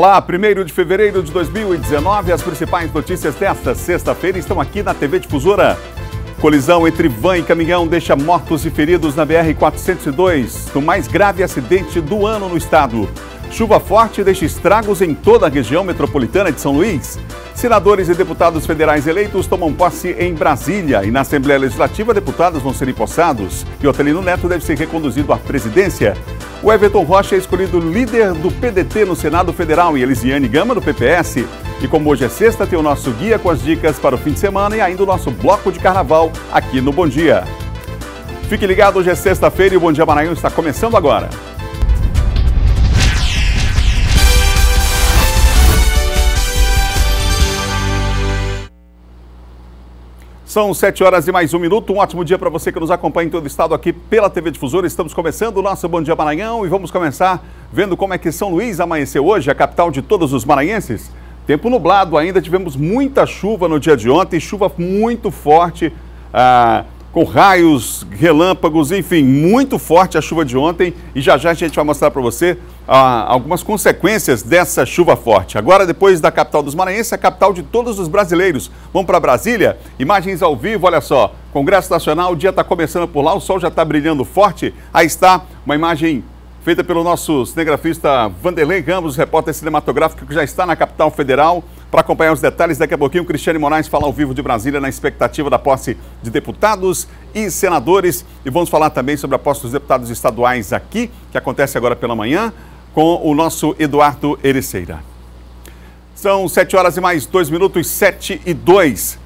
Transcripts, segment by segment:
Olá, 1º de fevereiro de 2019, as principais notícias desta sexta-feira estão aqui na TV Difusora. Colisão entre van e caminhão deixa mortos e feridos na BR-402, no mais grave acidente do ano no estado. Chuva forte deixa estragos em toda a região metropolitana de São Luís. Senadores e deputados federais eleitos tomam posse em Brasília e na Assembleia Legislativa deputados vão ser empossados e Otelino Neto deve ser reconduzido à presidência. O Everton Rocha é escolhido líder do PDT no Senado Federal e Elisiane Gama do PPS. E como hoje é sexta, tem o nosso guia com as dicas para o fim de semana e ainda o nosso bloco de carnaval aqui no Bom Dia. Fique ligado, hoje é sexta-feira e o Bom Dia Maranhão está começando agora. São 7 horas e mais 1 minuto. Um ótimo dia para você que nos acompanha em todo o estado aqui pela TV Difusora. Estamos começando o nosso Bom Dia Maranhão e vamos começar vendo como é que São Luís amanheceu hoje, a capital de todos os maranhenses. Tempo nublado ainda, tivemos muita chuva no dia de ontem, chuva muito forte, com raios, relâmpagos, enfim, muito forte a chuva de ontem. E já já a gente vai mostrar para você algumas consequências dessa chuva forte. Agora, depois da capital dos maranhenses, a capital de todos os brasileiros. Vamos para Brasília? Imagens ao vivo, olha só. Congresso Nacional, o dia está começando por lá, o sol já está brilhando forte. Aí está uma imagem feita pelo nosso cinegrafista Vanderlei Ramos, repórter cinematográfico que já está na capital federal. Para acompanhar os detalhes, daqui a pouquinho, Cristiane Moraes fala ao vivo de Brasília na expectativa da posse de deputados e senadores. E vamos falar também sobre a posse dos deputados estaduais aqui, que acontece agora pela manhã, com o nosso Eduardo Ericeira. São 7 horas e mais 2 minutos, 7 e 2.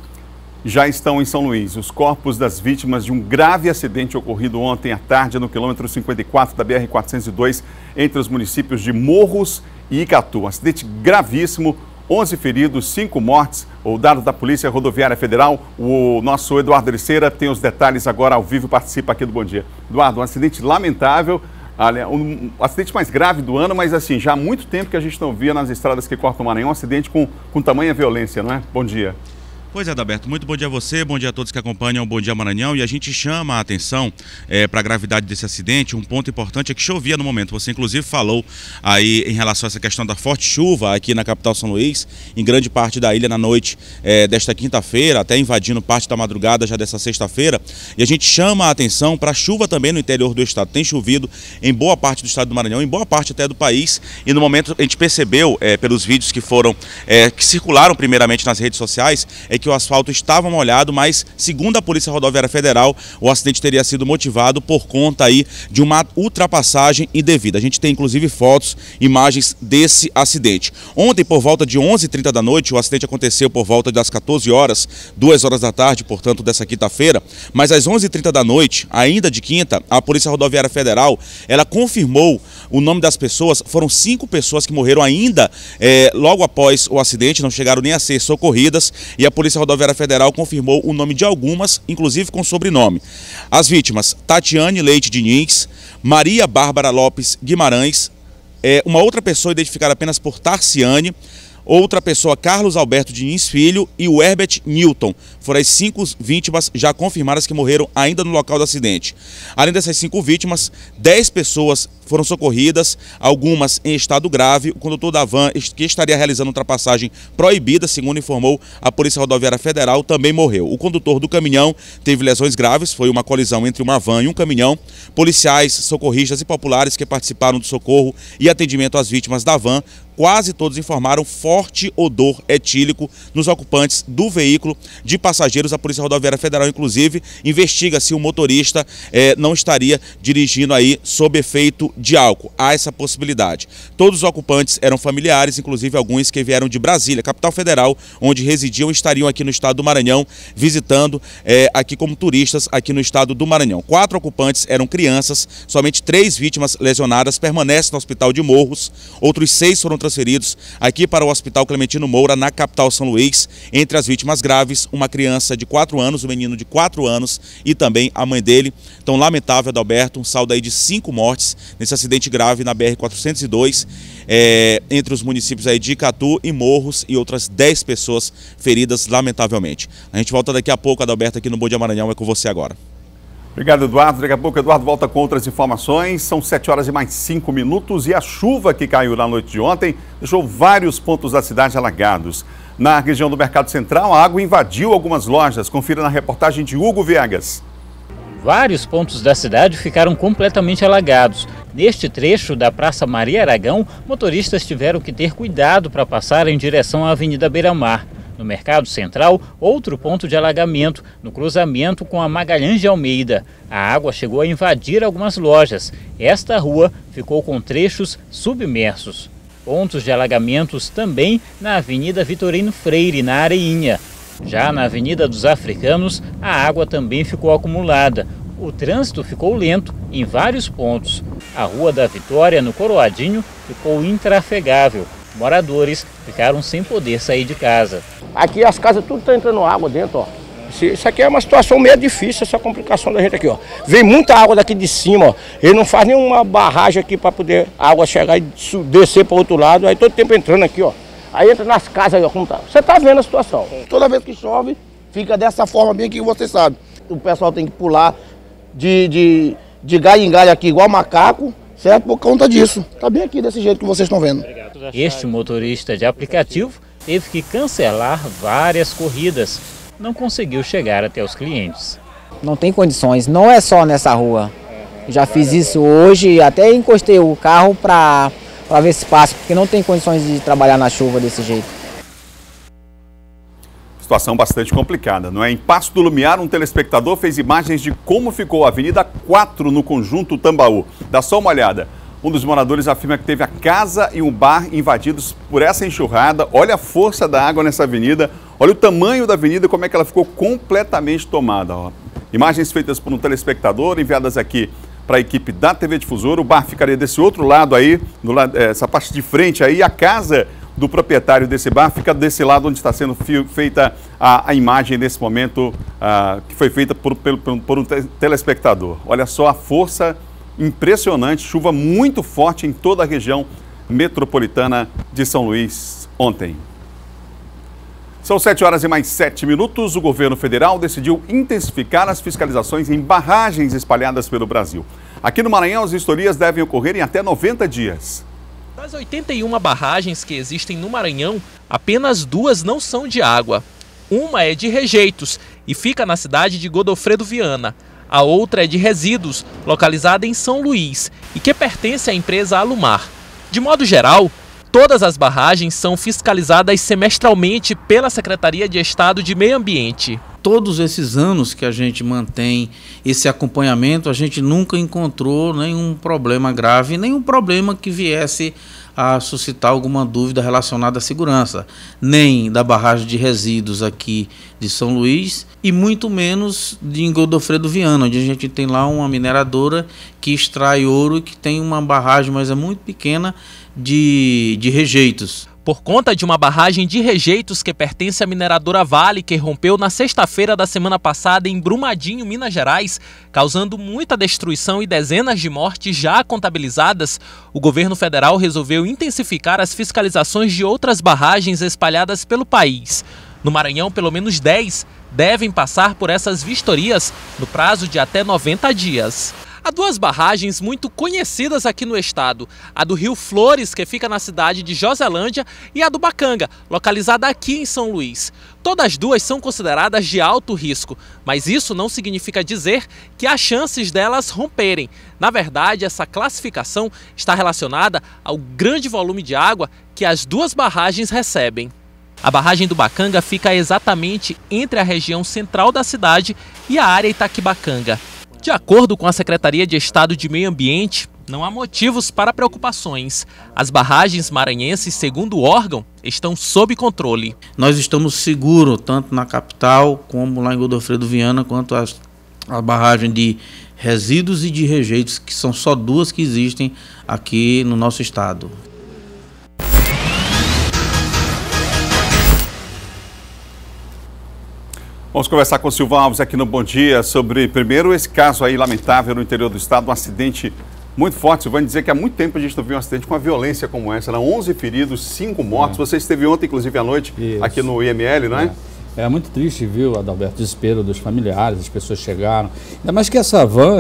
Já estão em São Luís os corpos das vítimas de um grave acidente ocorrido ontem à tarde no quilômetro 54 da BR-402, entre os municípios de Morros e Icatu. Um acidente gravíssimo, 11 feridos, 5 mortes. O dado da Polícia Rodoviária Federal, o nosso Eduardo Ericeira tem os detalhes agora ao vivo, participa aqui do Bom Dia. Eduardo, um acidente lamentável, um acidente mais grave do ano, mas assim, já há muito tempo que a gente não via nas estradas que cortam o Maranhão um acidente com tamanha violência, não é? Bom dia. Pois é, Adalberto, muito bom dia a você, bom dia a todos que acompanham o Bom Dia Maranhão. E a gente chama a atenção para a gravidade desse acidente. Um ponto importante é que chovia no momento. Você inclusive falou aí em relação a essa questão da forte chuva aqui na capital São Luís, em grande parte da ilha na noite desta quinta-feira, até invadindo parte da madrugada já dessa sexta-feira. E a gente chama a atenção para a chuva também no interior do estado. Tem chovido em boa parte do estado do Maranhão, em boa parte até do país. E no momento a gente percebeu pelos vídeos que foram, que circularam primeiramente nas redes sociais, que o asfalto estava molhado, mas segundo a Polícia Rodoviária Federal, o acidente teria sido motivado por conta aí de uma ultrapassagem indevida. A gente tem inclusive fotos, imagens desse acidente. Ontem, por volta de 11h30 da noite, o acidente aconteceu por volta das 14 horas, 2 horas da tarde, portanto, dessa quinta-feira, mas às 11h30 da noite, ainda de quinta, a Polícia Rodoviária Federal, ela confirmou o nome das pessoas. Foram 5 pessoas que morreram ainda logo após o acidente, não chegaram nem a ser socorridas, e a Polícia Rodoviária Federal confirmou o nome de algumas, inclusive com sobrenome. As vítimas: Tatiane Leite Diniz, Maria Bárbara Lopes Guimarães, uma outra pessoa identificada apenas por Tarciane, outra pessoa, Carlos Alberto Diniz Filho, e o Herbert Newton. Foram as 5 vítimas já confirmadas que morreram ainda no local do acidente. Além dessas 5 vítimas, 10 pessoas foram socorridas, algumas em estado grave. O condutor da van, que estaria realizando ultrapassagem proibida, segundo informou a Polícia Rodoviária Federal, também morreu. O condutor do caminhão teve lesões graves, foi uma colisão entre uma van e um caminhão. Policiais, socorristas e populares que participaram do socorro e atendimento às vítimas da van, quase todos informaram forte odor etílico nos ocupantes do veículo de passageiros. A Polícia Rodoviária Federal, inclusive, investiga se o motorista não estaria dirigindo aí sob efeito de álcool. Há essa possibilidade. Todos os ocupantes eram familiares, inclusive alguns que vieram de Brasília, capital federal, onde residiam e estariam aqui no estado do Maranhão, visitando aqui como turistas aqui no estado do Maranhão. 4 ocupantes eram crianças, somente 3 vítimas lesionadas permanecem no hospital de Morros, outros 6 foram transferidos aqui para o Hospital Clementino Moura, na capital São Luís. Entre as vítimas graves, uma criança de 4 anos, um menino de 4 anos e também a mãe dele. Então, lamentável, Adalberto, um saldo aí de 5 mortes nesse acidente grave na BR-402, entre os municípios aí de Icatu e Morros, e outras 10 pessoas feridas, lamentavelmente. A gente volta daqui a pouco, Adalberto, aqui no Bom Dia Maranhão, é com você agora. Obrigado, Eduardo. Daqui a pouco o Eduardo volta com outras informações. São 7 horas e mais 5 minutos e a chuva que caiu na noite de ontem deixou vários pontos da cidade alagados. Na região do Mercado Central, a água invadiu algumas lojas. Confira na reportagem de Hugo Viegas. Vários pontos da cidade ficaram completamente alagados. Neste trecho da Praça Maria Aragão, motoristas tiveram que ter cuidado para passar em direção à Avenida Beira-Mar. No Mercado Central, outro ponto de alagamento, no cruzamento com a Magalhães de Almeida. A água chegou a invadir algumas lojas. Esta rua ficou com trechos submersos. Pontos de alagamentos também na Avenida Vitorino Freire, na Areinha. Já na Avenida dos Africanos, a água também ficou acumulada. O trânsito ficou lento em vários pontos. A Rua da Vitória, no Coroadinho, ficou intrafegável. Moradores ficaram sem poder sair de casa. Aqui as casas tudo está entrando água dentro, ó. Isso aqui é uma situação meio difícil, essa complicação da gente aqui, ó. Vem muita água daqui de cima, ó. Ele não faz nenhuma barragem aqui para poder a água chegar e descer para o outro lado. Aí todo tempo entrando aqui, ó. Aí entra nas casas aí, ó, como tá. Você tá vendo a situação. Toda vez que chove, fica dessa forma bem que você sabe. O pessoal tem que pular de galho em galho aqui, igual macaco, certo? Por conta disso. Tá bem aqui desse jeito que vocês estão vendo. Este motorista de aplicativo teve que cancelar várias corridas. Não conseguiu chegar até os clientes. Não tem condições, não é só nessa rua. Já fiz isso hoje, até encostei o carro para ver se passa, porque não tem condições de trabalhar na chuva desse jeito. Situação bastante complicada, não é? Em Passo do Lumiar, um telespectador fez imagens de como ficou a Avenida 4 no Conjunto Tambaú. Dá só uma olhada. Um dos moradores afirma que teve a casa e um bar invadidos por essa enxurrada. Olha a força da água nessa avenida. Olha o tamanho da avenida, como é que ela ficou completamente tomada. Ó. Imagens feitas por um telespectador, enviadas aqui para a equipe da TV Difusora. O bar ficaria desse outro lado aí, essa parte de frente aí. A casa do proprietário desse bar fica desse lado onde está sendo feita a imagem nesse momento, que foi feita por um telespectador. Olha só a força impressionante, chuva muito forte em toda a região metropolitana de São Luís ontem. São 7 horas e mais 7 minutos. O governo federal decidiu intensificar as fiscalizações em barragens espalhadas pelo Brasil. Aqui no Maranhão, as vistorias devem ocorrer em até 90 dias. Das 81 barragens que existem no Maranhão, apenas 2 não são de água. Uma é de rejeitos e fica na cidade de Godofredo Viana. A outra é de resíduos, localizada em São Luís e que pertence à empresa Alumar. De modo geral, todas as barragens são fiscalizadas semestralmente pela Secretaria de Estado de Meio Ambiente. Todos esses anos que a gente mantém esse acompanhamento, a gente nunca encontrou nenhum problema grave, nenhum problema que viesse a suscitar alguma dúvida relacionada à segurança, nem da barragem de resíduos aqui de São Luís e muito menos de Godofredo Viana, onde a gente tem lá uma mineradora que extrai ouro e que tem uma barragem, mas é muito pequena, de rejeitos. Por conta de uma barragem de rejeitos que pertence à mineradora Vale, que rompeu na sexta-feira da semana passada em Brumadinho, Minas Gerais, causando muita destruição e dezenas de mortes já contabilizadas, o governo federal resolveu intensificar as fiscalizações de outras barragens espalhadas pelo país. No Maranhão, pelo menos 10 devem passar por essas vistorias no prazo de até 90 dias. Há 2 barragens muito conhecidas aqui no estado, a do Rio Flores, que fica na cidade de Joselândia, e a do Bacanga, localizada aqui em São Luís. Todas as 2 são consideradas de alto risco, mas isso não significa dizer que há chances delas romperem. Na verdade, essa classificação está relacionada ao grande volume de água que as 2 barragens recebem. A barragem do Bacanga fica exatamente entre a região central da cidade e a área Itaquibacanga. De acordo com a Secretaria de Estado de Meio Ambiente, não há motivos para preocupações. As barragens maranhenses, segundo o órgão, estão sob controle. Nós estamos seguros, tanto na capital, como lá em Godofredo Viana, quanto a barragem de resíduos e de rejeitos, que são só 2 que existem aqui no nosso estado. Vamos conversar com o Silvão Alves aqui no Bom Dia sobre, primeiro, esse caso aí lamentável no interior do estado, um acidente muito forte. Silvano, dizer que há muito tempo a gente não viu um acidente com uma violência como essa, né? 11 feridos, 5 mortos. Você esteve ontem, inclusive, à noite, aqui no IML, não é? É muito triste, viu, Adalberto, o desespero dos familiares, as pessoas chegaram. Ainda mais que essa van,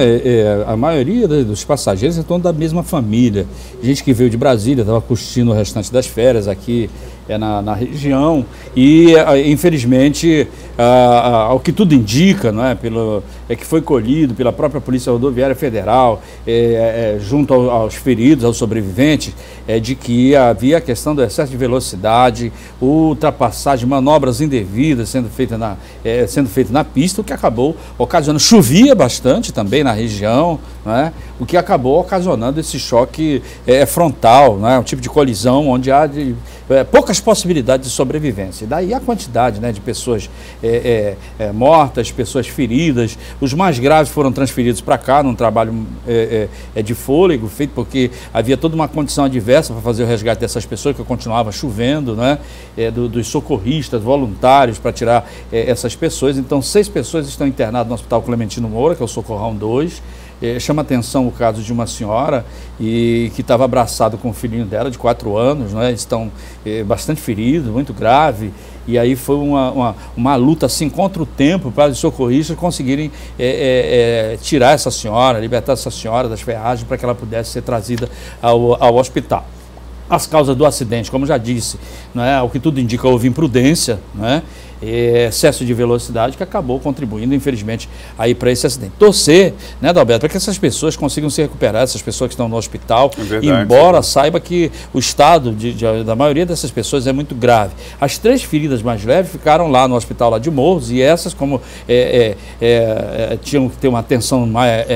a maioria dos passageiros são da mesma família. Gente que veio de Brasília, estava curtindo o restante das férias aqui na região e, infelizmente, ao que tudo indica, não é, que foi colhido pela própria Polícia Rodoviária Federal, junto aos feridos, aos sobreviventes, de que havia a questão do excesso de velocidade, ultrapassagem, manobras indevidas sendo feita na pista, o que acabou ocasionando, chovia bastante também na região, né, o que acabou ocasionando esse choque frontal, né, um tipo de colisão onde há poucas possibilidades de sobrevivência. E daí a quantidade, né, de pessoas mortas, pessoas feridas. Os mais graves foram transferidos para cá, num trabalho de fôlego, feito porque havia toda uma condição adversa para fazer o resgate dessas pessoas, que continuava chovendo, né, dos socorristas, voluntários para tirar essas pessoas. Então 6 pessoas estão internadas no Hospital Clementino Moura, que é o Socorrão 2. Chama atenção o caso de uma senhora que estava abraçada com o filhinho dela de 4 anos, né? Eles estão bastante feridos, muito grave, e aí foi uma luta assim contra o tempo para os socorristas conseguirem tirar essa senhora, libertar essa senhora das ferragens para que ela pudesse ser trazida ao hospital. As causas do acidente, como já disse, né, o que tudo indica, houve imprudência, né, excesso de velocidade que acabou contribuindo, infelizmente, aí para esse acidente. Torcer, né, Adalberto, para que essas pessoas consigam se recuperar, essas pessoas que estão no hospital, embora saiba que o estado da maioria dessas pessoas é muito grave. As 3 feridas mais leves ficaram lá no hospital lá de Morros, e essas, como tinham que ter uma atenção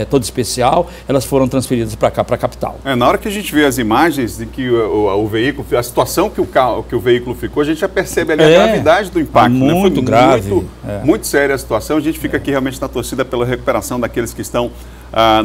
toda especial, elas foram transferidas para cá, para a capital. Na hora que a gente vê as imagens de que o veículo, a situação que o veículo ficou, a gente já percebe ali a gravidade do impacto. Muito grave. Muito séria a situação. A gente fica aqui realmente na torcida pela recuperação daqueles que estão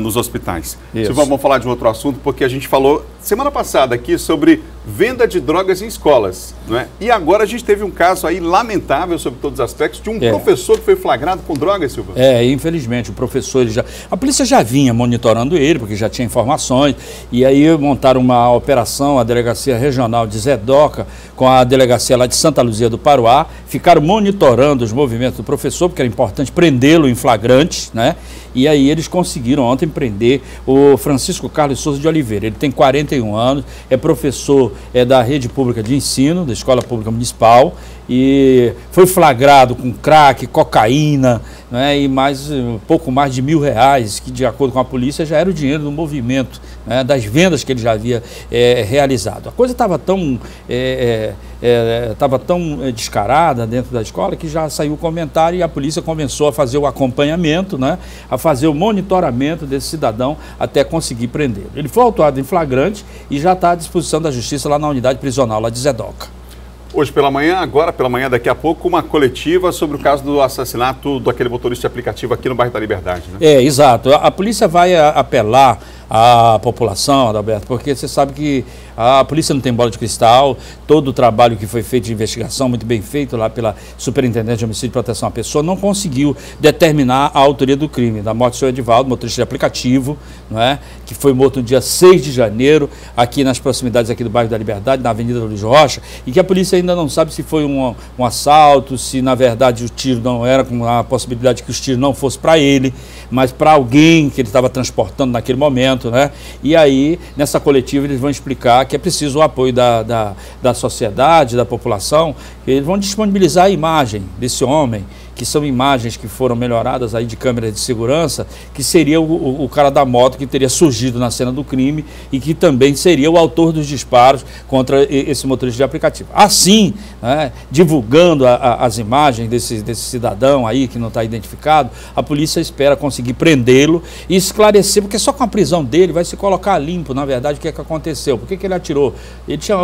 nos hospitais. Silvão, vamos falar de outro assunto, porque a gente falou semana passada aqui sobre venda de drogas em escolas, não é? E agora a gente teve um caso aí lamentável sobre todos os aspectos de um professor que foi flagrado com drogas, Silvão. Infelizmente, o professor, a polícia já vinha monitorando ele, porque já tinha informações, e aí montaram uma operação, a Delegacia Regional de Zedoca, com a delegacia lá de Santa Luzia do Paruá, ficaram monitorando os movimentos do professor, porque era importante prendê-lo em flagrante, né? E aí eles conseguiram ontem prender o Francisco Carlos Souza de Oliveira. Ele tem 41 anos, é professor da rede pública de ensino, da Escola Pública Municipal, e foi flagrado com crack, cocaína, né, e pouco mais de R$1.000, que de acordo com a polícia já era o dinheiro do movimento, né, das vendas que ele já havia realizado. A coisa estava tão descarada dentro da escola que já saiu o comentário e a polícia começou a fazer o acompanhamento, né, a fazer o monitoramento desse cidadão até conseguir prendê-lo. Ele foi autuado em flagrante e já está à disposição da justiça lá na unidade prisional lá de Zedoca. Hoje pela manhã, agora pela manhã, daqui a pouco, uma coletiva sobre o caso do assassinato daquele motorista de aplicativo aqui no bairro da Liberdade, né? Exato. A polícia vai apelar à população, Adalberto, porque você sabe que a polícia não tem bola de cristal, todo o trabalho que foi feito de investigação, muito bem feito lá pela Superintendente de Homicídio e Proteção à Pessoa, não conseguiu determinar a autoria do crime, da morte do senhor Edivaldo, motorista de aplicativo, não é? Que foi morto no dia 6 de janeiro, aqui nas proximidades aqui do bairro da Liberdade, na Avenida Luiz Rocha, e que a polícia ainda não sabe se foi um assalto, se na verdade o tiro não era, com a possibilidade de que os tiros não fossem para ele, mas para alguém que ele estava transportando naquele momento, né? E aí, nessa coletiva, eles vão explicar que é preciso o apoio da sociedade, da população. Eles vão disponibilizar a imagem desse homem, que são imagens que foram melhoradas aí de câmeras de segurança, que seria o cara da moto que teria surgido na cena do crime e que também seria o autor dos disparos contra esse motorista de aplicativo. Assim, né, divulgando as imagens desse cidadão aí que não está identificado, a polícia espera conseguir prendê-lo e esclarecer, porque só com a prisão dele vai se colocar limpo, na verdade, o que é que aconteceu, por que ele atirou. Ele tinha,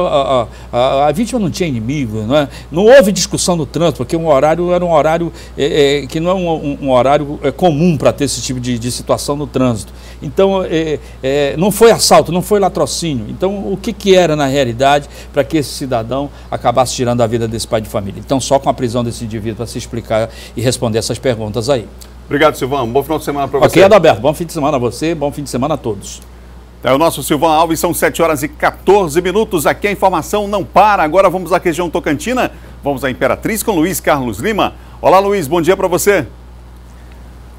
a vítima não tinha inimigo, né? Não houve discussão no trânsito, porque o horário era um horário que não é um horário comum para ter esse tipo de situação no trânsito. Então, não foi assalto, não foi latrocínio. Então, o que era na realidade para que esse cidadão acabasse tirando a vida desse pai de família? Então, só com a prisão desse indivíduo para se explicar e responder essas perguntas aí. Obrigado, Silvão. Bom final de semana para você. Ok, Adalberto. Bom fim de semana a você, bom fim de semana a todos. É o nosso Silvão Alves, são 7 horas e 14 minutos. Aqui a informação não para. Agora vamos à região Tocantina. Vamos à Imperatriz com Luiz Carlos Lima. Olá, Luiz, bom dia para você.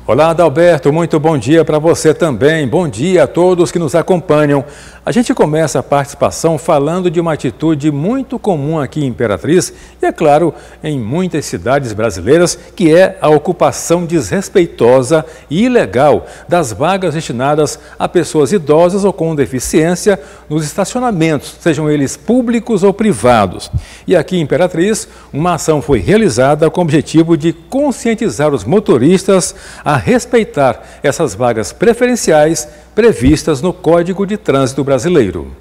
Olá, Adalberto, muito bom dia para você também. Bom dia a todos que nos acompanham. A gente começa a participação falando de uma atitude muito comum aqui em Imperatriz e, é claro, em muitas cidades brasileiras, que é a ocupação desrespeitosa e ilegal das vagas destinadas a pessoas idosas ou com deficiência nos estacionamentos, sejam eles públicos ou privados. E aqui em Imperatriz, uma ação foi realizada com o objetivo de conscientizar os motoristas a respeitar essas vagas preferenciais previstas no Código de Trânsito Brasileiro.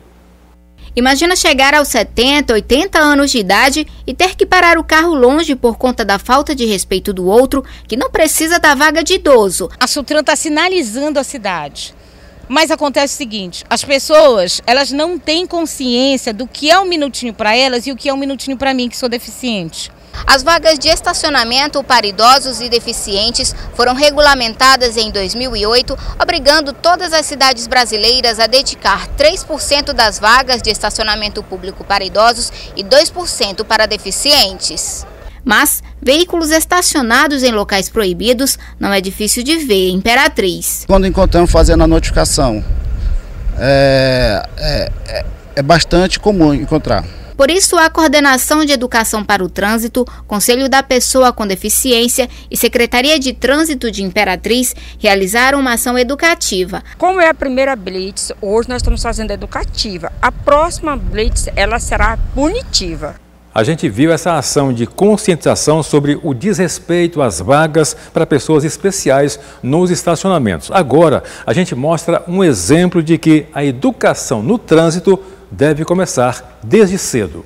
Imagina chegar aos 70, 80 anos de idade e ter que parar o carro longe por conta da falta de respeito do outro, que não precisa da vaga de idoso. A Sutran está sinalizando a cidade. Mas acontece o seguinte, as pessoas, elas não têm consciência do que é um minutinho para elas e o que é um minutinho para mim, que sou deficiente. As vagas de estacionamento para idosos e deficientes foram regulamentadas em 2008, obrigando todas as cidades brasileiras a dedicar 3% das vagas de estacionamento público para idosos e 2% para deficientes. Mas veículos estacionados em locais proibidos não é difícil de ver em Imperatriz. Quando encontramos fazendo a notificação, é bastante comum encontrar. Por isso, a Coordenação de Educação para o Trânsito, Conselho da Pessoa com Deficiência e Secretaria de Trânsito de Imperatriz realizaram uma ação educativa. Como é a primeira blitz, hoje nós estamos fazendo educativa. A próxima blitz, ela será punitiva. A gente viu essa ação de conscientização sobre o desrespeito às vagas para pessoas especiais nos estacionamentos. Agora, a gente mostra um exemplo de que a educação no trânsito deve começar desde cedo.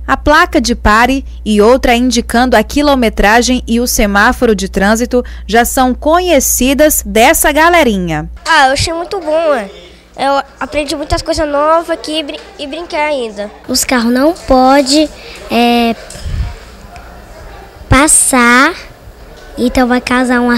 A placa de pare e outra indicando a quilometragem e o semáforo de trânsito já são conhecidas dessa galerinha. Eu achei muito bom, Eu aprendi muitas coisas novas aqui e brinquei ainda. Os carros não podem passar, então vai causar um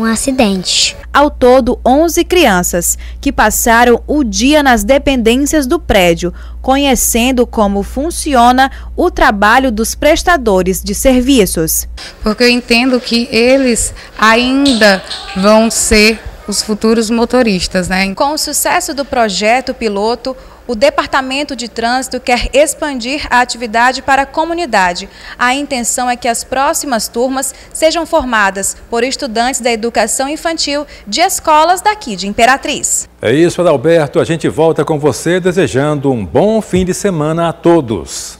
acidente. Ao todo, 11 crianças que passaram o dia nas dependências do prédio, conhecendo como funciona o trabalho dos prestadores de serviços. Porque eu entendo que eles ainda vão ser os futuros motoristas, né? Com o sucesso do projeto piloto, o Departamento de Trânsito quer expandir a atividade para a comunidade. A intenção é que as próximas turmas sejam formadas por estudantes da educação infantil de escolas daqui de Imperatriz. É isso, Adalberto. A gente volta com você desejando um bom fim de semana a todos.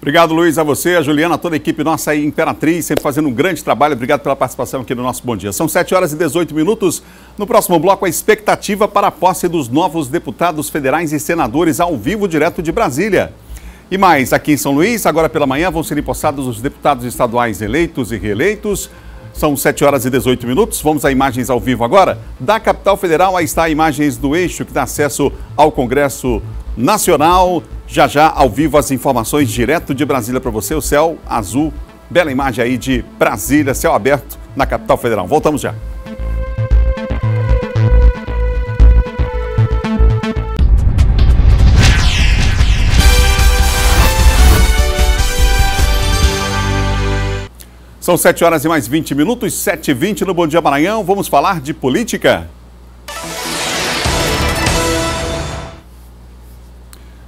Obrigado, Luiz, a você, a Juliana, a toda a equipe nossa aí, Imperatriz, sempre fazendo um grande trabalho. Obrigado pela participação aqui no nosso Bom Dia. São 7h18. No próximo bloco, a expectativa para a posse dos novos deputados federais e senadores ao vivo, direto de Brasília. E mais, aqui em São Luís, agora pela manhã, vão ser empossados os deputados estaduais eleitos e reeleitos. São 7h18. Vamos a imagens ao vivo agora. Da capital federal, aí está imagens do eixo que dá acesso ao Congresso Nacional. Já já, ao vivo, as informações direto de Brasília para você. O céu azul, bela imagem aí de Brasília, céu aberto na capital federal. Voltamos já. São 7h20, 7h20 no Bom Dia Maranhão. Vamos falar de política?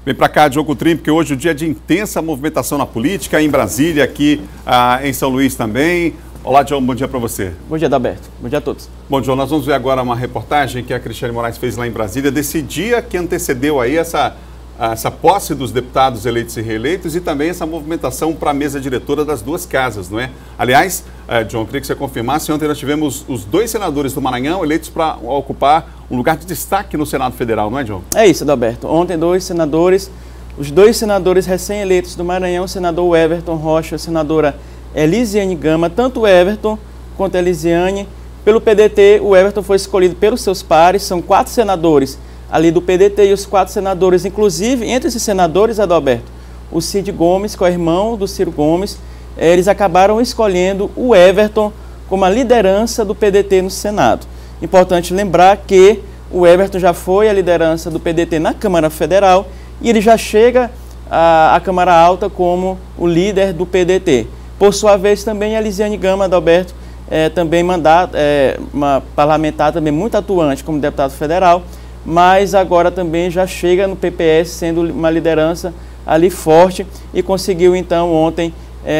Vem para cá, Diogo Trim, porque hoje é o dia de intensa movimentação na política, em Brasília, aqui em São Luís também. Olá, Diogo, bom dia para você. Bom dia, Adalberto. Bom dia a todos. Bom, Diogo, nós vamos ver agora uma reportagem que a Cristiane Moraes fez lá em Brasília, desse dia que antecedeu aí essa posse dos deputados eleitos e reeleitos e também essa movimentação para a mesa diretora das duas casas, não é? Aliás, John, queria que você confirmasse, ontem nós tivemos os 2 senadores do Maranhão eleitos para ocupar um lugar de destaque no Senado Federal, não é, John? É isso, Adalberto. Ontem os 2 senadores recém-eleitos do Maranhão, o senador Everton Rocha e a senadora Elisiane Gama, tanto o Everton quanto a Elisiane, pelo PDT, o Everton foi escolhido pelos seus pares, são 4 senadores ali do PDT e os 4 senadores, inclusive, entre esses senadores, Adalberto, o Cid Gomes, que é o irmão do Ciro Gomes, eles acabaram escolhendo o Everton como a liderança do PDT no Senado. Importante lembrar que o Everton já foi a liderança do PDT na Câmara Federal e ele já chega a Câmara Alta como o líder do PDT. Por sua vez, também a Elisiane Gama, Adalberto, também uma parlamentar também muito atuante como deputado federal, mas agora também já chega no PPS sendo uma liderança ali forte e conseguiu então ontem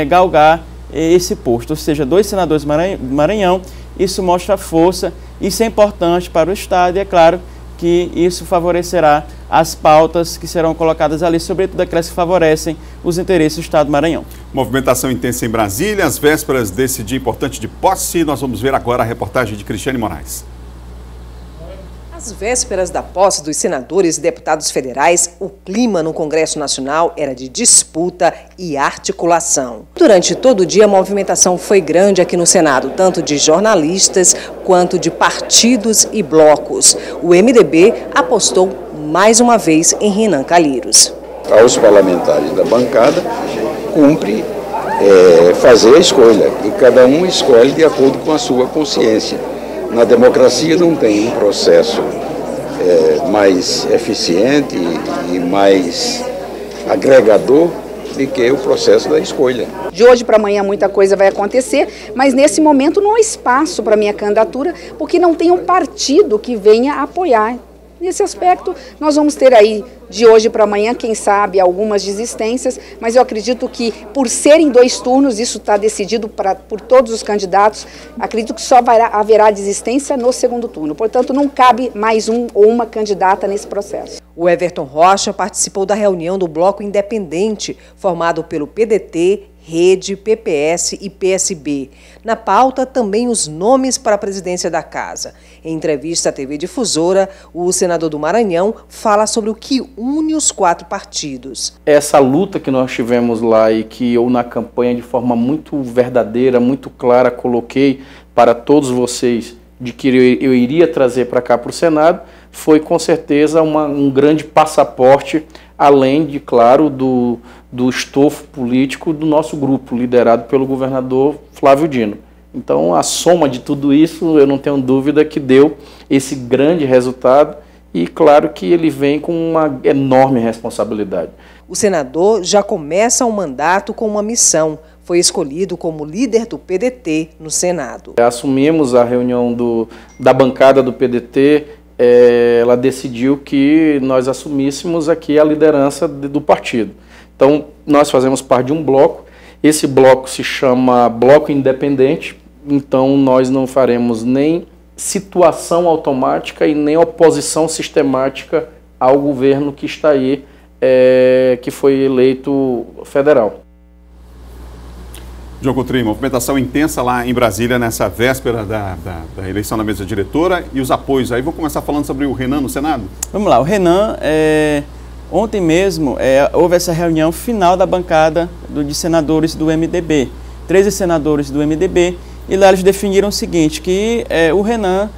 galgar esse posto, ou seja, 2 senadores do Maranhão. Isso mostra força, isso é importante para o Estado e é claro que isso favorecerá as pautas que serão colocadas ali, sobretudo aquelas que favorecem os interesses do Estado do Maranhão. Movimentação intensa em Brasília, às vésperas desse dia importante de posse. Nós vamos ver agora a reportagem de Cristiane Moraes. Às vésperas da posse dos senadores e deputados federais, o clima no Congresso Nacional era de disputa e articulação. Durante todo o dia, a movimentação foi grande aqui no Senado, tanto de jornalistas quanto de partidos e blocos. O MDB apostou mais uma vez em Renan Calheiros. Aos parlamentares da bancada, cumpre fazer a escolha, e cada um escolhe de acordo com a sua consciência. Na democracia não tem um processo mais eficiente e mais agregador do que o processo da escolha. De hoje para amanhã muita coisa vai acontecer, mas nesse momento não há espaço para minha candidatura, porque não tem um partido que venha apoiar. Nesse aspecto, nós vamos ter aí, de hoje para amanhã, quem sabe, algumas desistências, mas eu acredito que, por serem 2 turnos, isso está decidido por todos os candidatos, acredito que só haverá desistência no segundo turno. Portanto, não cabe mais um ou uma candidata nesse processo. O Everton Rocha participou da reunião do Bloco Independente, formado pelo PDT, Rede, PPS e PSB. Na pauta, também os nomes para a presidência da Casa. Em entrevista à TV Difusora, o senador do Maranhão fala sobre o que une os 4 partidos. Essa luta que nós tivemos lá e que eu na campanha de forma muito verdadeira, muito clara, coloquei para todos vocês de que eu iria trazer para cá para o Senado, foi com certeza um grande passaporte, além de, claro, do estofo político do nosso grupo, liderado pelo governador Flávio Dino. Então, a soma de tudo isso, eu não tenho dúvida que deu esse grande resultado e, claro, que ele vem com uma enorme responsabilidade. O senador já começa o mandato com uma missão. Foi escolhido como líder do PDT no Senado. Assumimos a reunião da bancada do PDT, ela decidiu que nós assumíssemos aqui a liderança do partido. Então, nós fazemos parte de um bloco, esse bloco se chama Bloco Independente, então nós não faremos nem situação automática e nem oposição sistemática ao governo que está aí, que foi eleito federal. João Coutrinho, movimentação intensa lá em Brasília nessa véspera da eleição da mesa diretora e os apoios aí. Vamos começar falando sobre o Renan no Senado? Vamos lá, o Renan, ontem mesmo houve essa reunião final da bancada de senadores do MDB. 13 senadores do MDB, e lá eles definiram o seguinte, que o Renan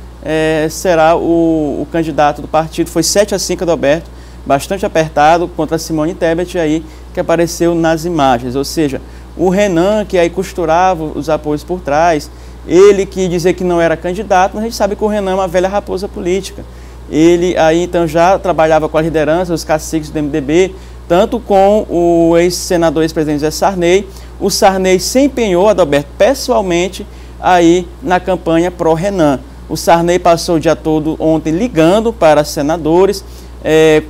será o candidato do partido. Foi 7-5, Adalberto, bastante apertado contra a Simone Tebet aí, que apareceu nas imagens, ou seja, o Renan, que aí costurava os apoios por trás, ele que dizia que não era candidato, mas a gente sabe que o Renan é uma velha raposa política. Ele aí então já trabalhava com a liderança, os caciques do MDB, tanto com o ex-senador, ex-presidente Zé Sarney. O Sarney se empenhou, Adalberto, pessoalmente aí na campanha pró-Renan. O Sarney passou o dia todo ontem ligando para senadores,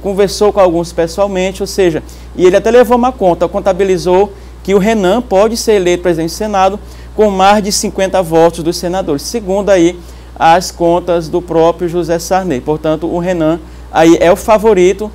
conversou com alguns pessoalmente, ou seja, e ele até levou uma conta, contabilizou que o Renan pode ser eleito presidente do Senado com mais de 50 votos dos senadores, segundo aí as contas do próprio José Sarney. Portanto, o Renan aí é o favorito.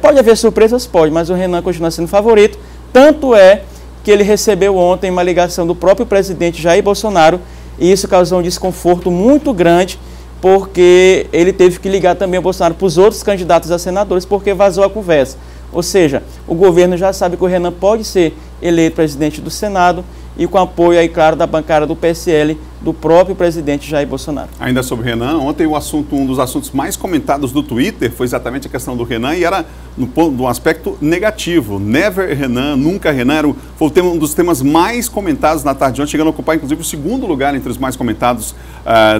Pode haver surpresas? Pode, mas o Renan continua sendo favorito. Tanto é que ele recebeu ontem uma ligação do próprio presidente Jair Bolsonaro e isso causou um desconforto muito grande, porque ele teve que ligar também ao Bolsonaro para os outros candidatos a senadores, porque vazou a conversa. Ou seja, o governo já sabe que o Renan pode ser eleito presidente do Senado e com apoio aí, claro, da bancada do PSL, do próprio presidente Jair Bolsonaro. Ainda sobre o Renan, ontem um dos assuntos mais comentados do Twitter foi exatamente a questão do Renan e era no aspecto negativo. Never Renan, nunca Renan, foi um dos temas mais comentados na tarde de ontem, chegando a ocupar inclusive o 2º lugar entre os mais comentados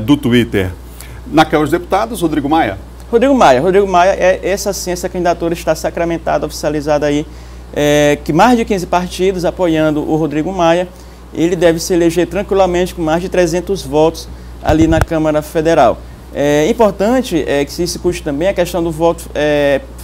do Twitter. Na Câmara dos Deputados, Rodrigo Maia. Rodrigo Maia, essa sim, essa candidatura está sacramentada, oficializada aí que mais de 15 partidos apoiando o Rodrigo Maia, ele deve se eleger tranquilamente com mais de 300 votos ali na Câmara Federal. É importante que se discute também a questão do voto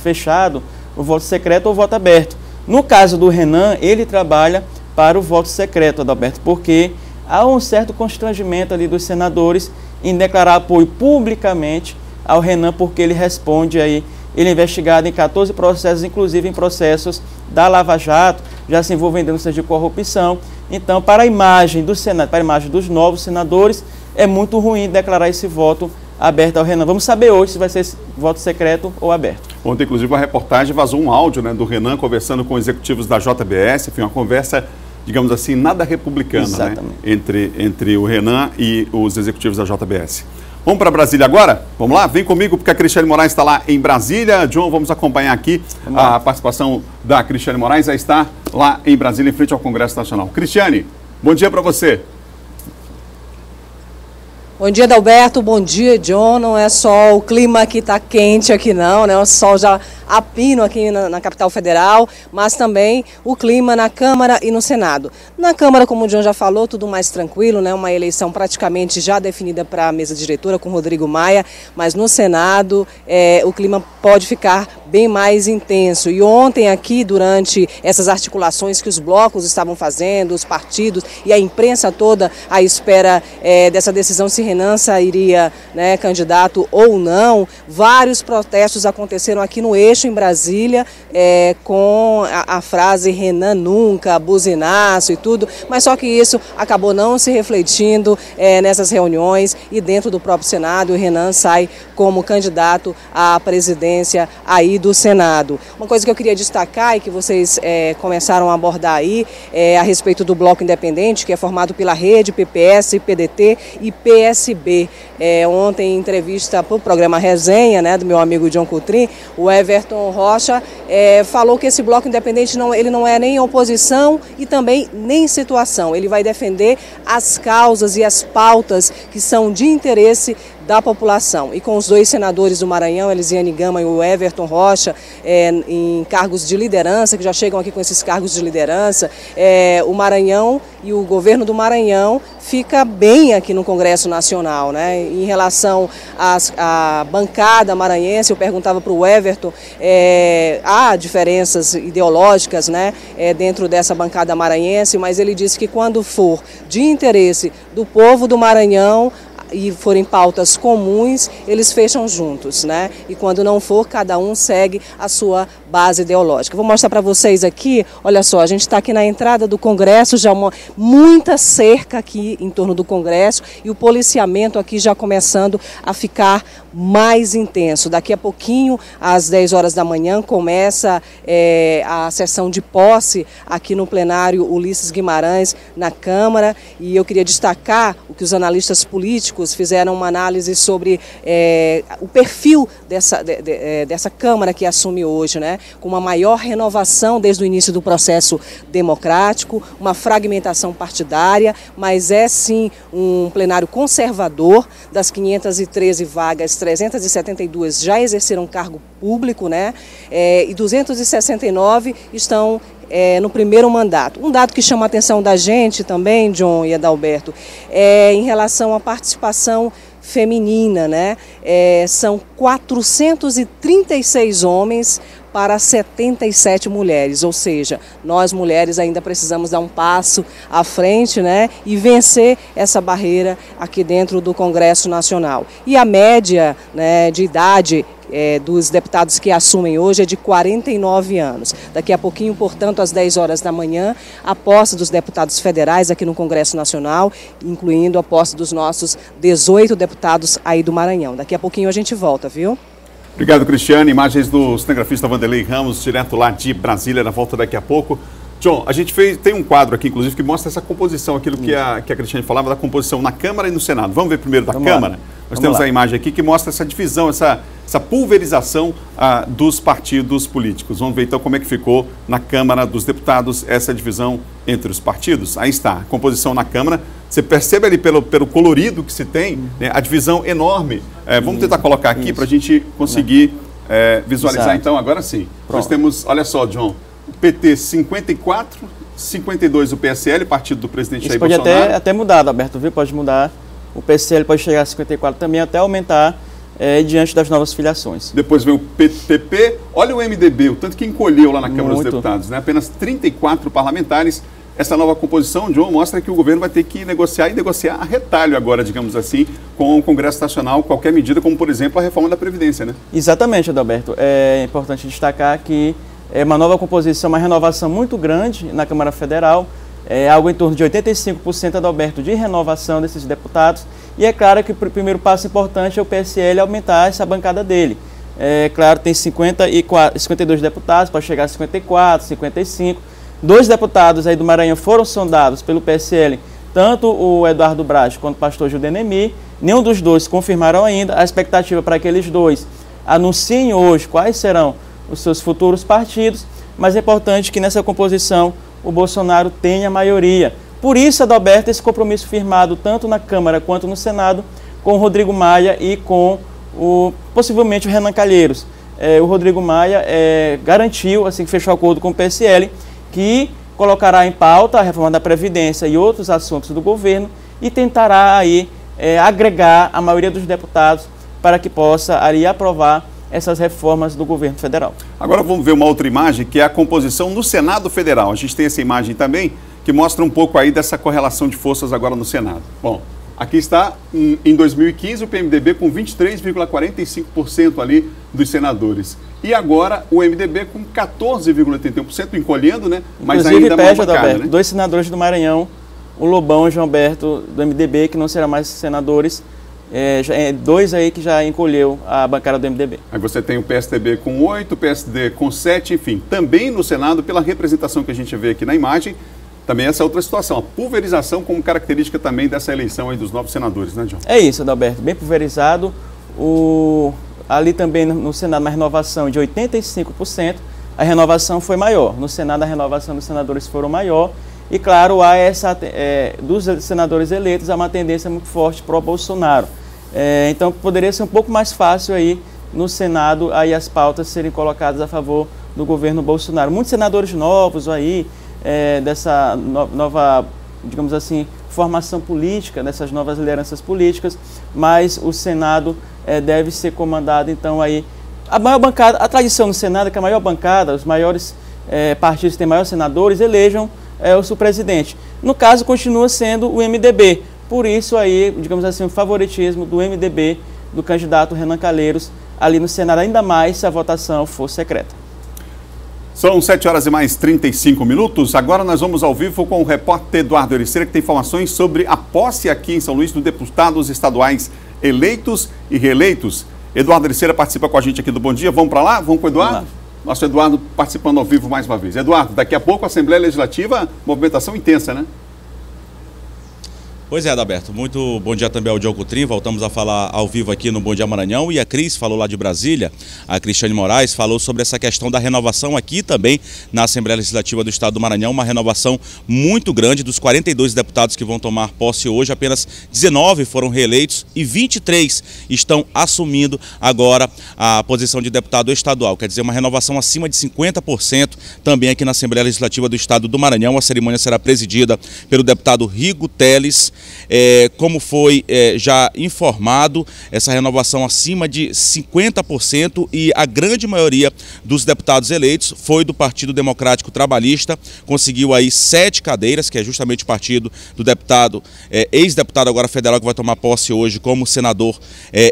fechado, o voto secreto ou o voto aberto. No caso do Renan, ele trabalha para o voto secreto, Adalberto, porque há um certo constrangimento ali dos senadores em declarar apoio publicamente ao Renan, porque ele responde aí, ele é investigado em 14 processos, inclusive em processos da Lava Jato, já se envolvendo em denúncias de corrupção. Então, para a imagem do Senado, para a imagem dos novos senadores, é muito ruim declarar esse voto aberto ao Renan. Vamos saber hoje se vai ser voto secreto ou aberto. Ontem, inclusive, uma reportagem vazou um áudio, né, do Renan conversando com executivos da JBS, foi uma conversa, digamos assim, nada republicana, né, entre o Renan e os executivos da JBS. Vamos para Brasília agora? Vamos lá? Vem comigo, porque a Cristiane Moraes está lá em Brasília. John, vamos acompanhar aqui a participação da Cristiane Moraes. Já está lá em Brasília, em frente ao Congresso Nacional. Cristiane, bom dia para você. Bom dia, Adalberto. Bom dia, John. Não é só o clima que está quente aqui, não, né? O sol já a pino aqui na capital federal, mas também o clima na Câmara e no Senado. Na Câmara, como o John já falou, tudo mais tranquilo, né? Uma eleição praticamente já definida para a mesa diretora com Rodrigo Maia, mas no Senado o clima pode ficar bem mais intenso. E ontem aqui, durante essas articulações que os blocos estavam fazendo, os partidos e a imprensa toda à espera dessa decisão se Renan sairia, né, candidato ou não, vários protestos aconteceram aqui no eixo em Brasília, com a frase Renan nunca, buzinaço e tudo, mas só que isso acabou não se refletindo nessas reuniões e dentro do próprio Senado o Renan sai como candidato à presidência aí do Senado. Uma coisa que eu queria destacar e que vocês começaram a abordar aí a respeito do Bloco Independente, que é formado pela Rede, PPS, PDT e PSB. Ontem, em entrevista para o programa Resenha, né, do meu amigo John Coutrin, o Everton Rocha falou que esse Bloco Independente ele não é nem oposição e também nem situação. Ele vai defender as causas e as pautas que são de interesse da população. E com os dois senadores do Maranhão, Elisiane Gama e o Everton Rocha, em cargos de liderança, que já chegam aqui com esses cargos de liderança, o Maranhão e o governo do Maranhão fica bem aqui no Congresso Nacional, né? Em relação à bancada maranhense, eu perguntava para o Everton, há diferenças ideológicas, né, dentro dessa bancada maranhense, mas ele disse que quando for de interesse do povo do Maranhão, e forem pautas comuns, eles fecham juntos, né? E quando não for, cada um segue a sua base ideológica. Vou mostrar para vocês aqui, olha só, a gente está aqui na entrada do Congresso, já muita cerca aqui em torno do Congresso e o policiamento aqui já começando a ficar mais intenso. Daqui a pouquinho, às 10 horas da manhã, começa a sessão de posse aqui no plenário Ulisses Guimarães, na Câmara, e eu queria destacar o que os analistas políticos fizeram uma análise sobre o perfil dessa Câmara que assume hoje, né? Com uma maior renovação desde o início do processo democrático, uma fragmentação partidária, mas é sim um plenário conservador. Das 513 vagas, 372 já exerceram cargo público, né? E 269 estão no primeiro mandato. Um dado que chama a atenção da gente também, John e Adalberto, em relação à participação feminina, né? São 436 homens para 77 mulheres, ou seja, nós mulheres ainda precisamos dar um passo à frente, né, e vencer essa barreira aqui dentro do Congresso Nacional. E a média, né, de idade dos deputados que assumem hoje é de 49 anos. Daqui a pouquinho, portanto, às 10 horas da manhã, a posse dos deputados federais aqui no Congresso Nacional, incluindo a posse dos nossos 18 deputados aí do Maranhão. Daqui a pouquinho a gente volta, viu? Obrigado, Cristiane. Imagens do cinegrafista Vanderlei Ramos, direto lá de Brasília, na volta daqui a pouco. John, a gente tem um quadro aqui, inclusive, que mostra essa composição, aquilo que a Cristiane falava, da composição na Câmara e no Senado. Vamos ver primeiro da Câmara? Nós temos a imagem aqui que mostra essa divisão, essa pulverização dos partidos políticos. Vamos ver então como é que ficou na Câmara dos Deputados essa divisão entre os partidos. Aí está, a composição na Câmara. Você percebe ali pelo colorido que se tem, né, a divisão enorme. Vamos tentar colocar aqui para a gente conseguir visualizar. Exato. Então, agora sim. Pronto. Nós temos, olha só, John, o PT 54, 52 o PSL, partido do presidente Jair Bolsonaro. Pode até mudar, Alberto, viu? Pode mudar. O PSL pode chegar a 54 também, até aumentar diante das novas filiações. Depois vem o PP. Olha o MDB, o tanto que encolheu lá na Câmara dos Deputados, né? Apenas 34 parlamentares. Essa nova composição, John, mostra que o governo vai ter que negociar e negociar a retalho agora, digamos assim, com o Congresso Nacional, qualquer medida, como por exemplo a reforma da Previdência, né? Exatamente, Adalberto. É importante destacar que é uma nova composição, uma renovação muito grande na Câmara Federal, algo em torno de 85%, Adalberto, de renovação desses deputados. E é claro que o primeiro passo importante é o PSL aumentar essa bancada dele. É claro, tem 52 deputados, pode chegar a 54, 55. 2 deputados aí do Maranhão foram sondados pelo PSL, tanto o Eduardo Braz quanto o pastor Judenemi. Nenhum dos dois confirmaram ainda. A expectativa para que eles dois anunciem hoje quais serão os seus futuros partidos, mas é importante que nessa composição o Bolsonaro tenha maioria. Por isso, Adalberto, esse compromisso firmado tanto na Câmara quanto no Senado com o Rodrigo Maia e com possivelmente o Renan Calheiros. O Rodrigo Maia garantiu, assim que fechou o acordo com o PSL, que colocará em pauta a reforma da Previdência e outros assuntos do governo e tentará aí agregar a maioria dos deputados para que possa ali aprovar essas reformas do governo federal. Agora vamos ver uma outra imagem, que é a composição no Senado Federal. A gente tem essa imagem também, que mostra um pouco aí dessa correlação de forças agora no Senado. Bom, aqui está, em 2015, o PMDB com 23,45% ali dos senadores. E agora o MDB com 14,81%, encolhendo, né? Mas inclusive, ainda mais bancada, né? 2 senadores do Maranhão, o Lobão e o João Berto do MDB, que não serão mais senadores, 2 aí que já encolheu a bancada do MDB. Aí você tem o PSDB com 8, o PSD com 7, enfim. Também no Senado, pela representação que a gente vê aqui na imagem, também essa outra situação, a pulverização como característica também dessa eleição aí dos novos senadores, né, John? É isso, Adalberto, bem pulverizado. Ali também no Senado, uma renovação de 85%, a renovação foi maior. No Senado, a renovação dos senadores foram maior. E, claro, há dos senadores eleitos, há uma tendência muito forte pró-Bolsonaro. Então, poderia ser um pouco mais fácil aí no Senado aí as pautas serem colocadas a favor do governo Bolsonaro. Muitos senadores novos aí, dessa nova, digamos assim, formação política, dessas novas lideranças políticas, mas o Senado deve ser comandado, então, aí, a maior bancada, a tradição no Senado é que a maior bancada, os maiores partidos que têm maiores senadores, elejam o seu presidente. No caso, continua sendo o MDB, por isso aí, digamos assim, o favoritismo do MDB, do candidato Renan Calheiros, ali no Senado, ainda mais se a votação for secreta. São 7h35. Agora nós vamos ao vivo com o repórter Eduardo Ericeira, que tem informações sobre a posse aqui em São Luís dos deputados estaduais eleitos e reeleitos. Eduardo Ericeira participa com a gente aqui do Bom Dia. Vamos para lá? Vamos com o Eduardo? Nosso Eduardo participando ao vivo mais uma vez. Eduardo, daqui a pouco a Assembleia Legislativa, movimentação intensa, né? Pois é, Adalberto. Muito bom dia também ao Diogo Coutrinho. Voltamos a falar ao vivo aqui no Bom Dia Maranhão. E a Cris falou lá de Brasília, a Cristiane Moraes falou sobre essa questão da renovação aqui também na Assembleia Legislativa do Estado do Maranhão. Uma renovação muito grande. Dos 42 deputados que vão tomar posse hoje, apenas 19 foram reeleitos e 23 estão assumindo agora a posição de deputado estadual. Quer dizer, uma renovação acima de 50% também aqui na Assembleia Legislativa do Estado do Maranhão. A cerimônia será presidida pelo deputado Rigo Teles. Como foi já informado, essa renovação acima de 50% e a grande maioria dos deputados eleitos foi do Partido Democrático Trabalhista, conseguiu aí 7 cadeiras, que é justamente o partido do deputado, ex-deputado agora federal que vai tomar posse hoje como senador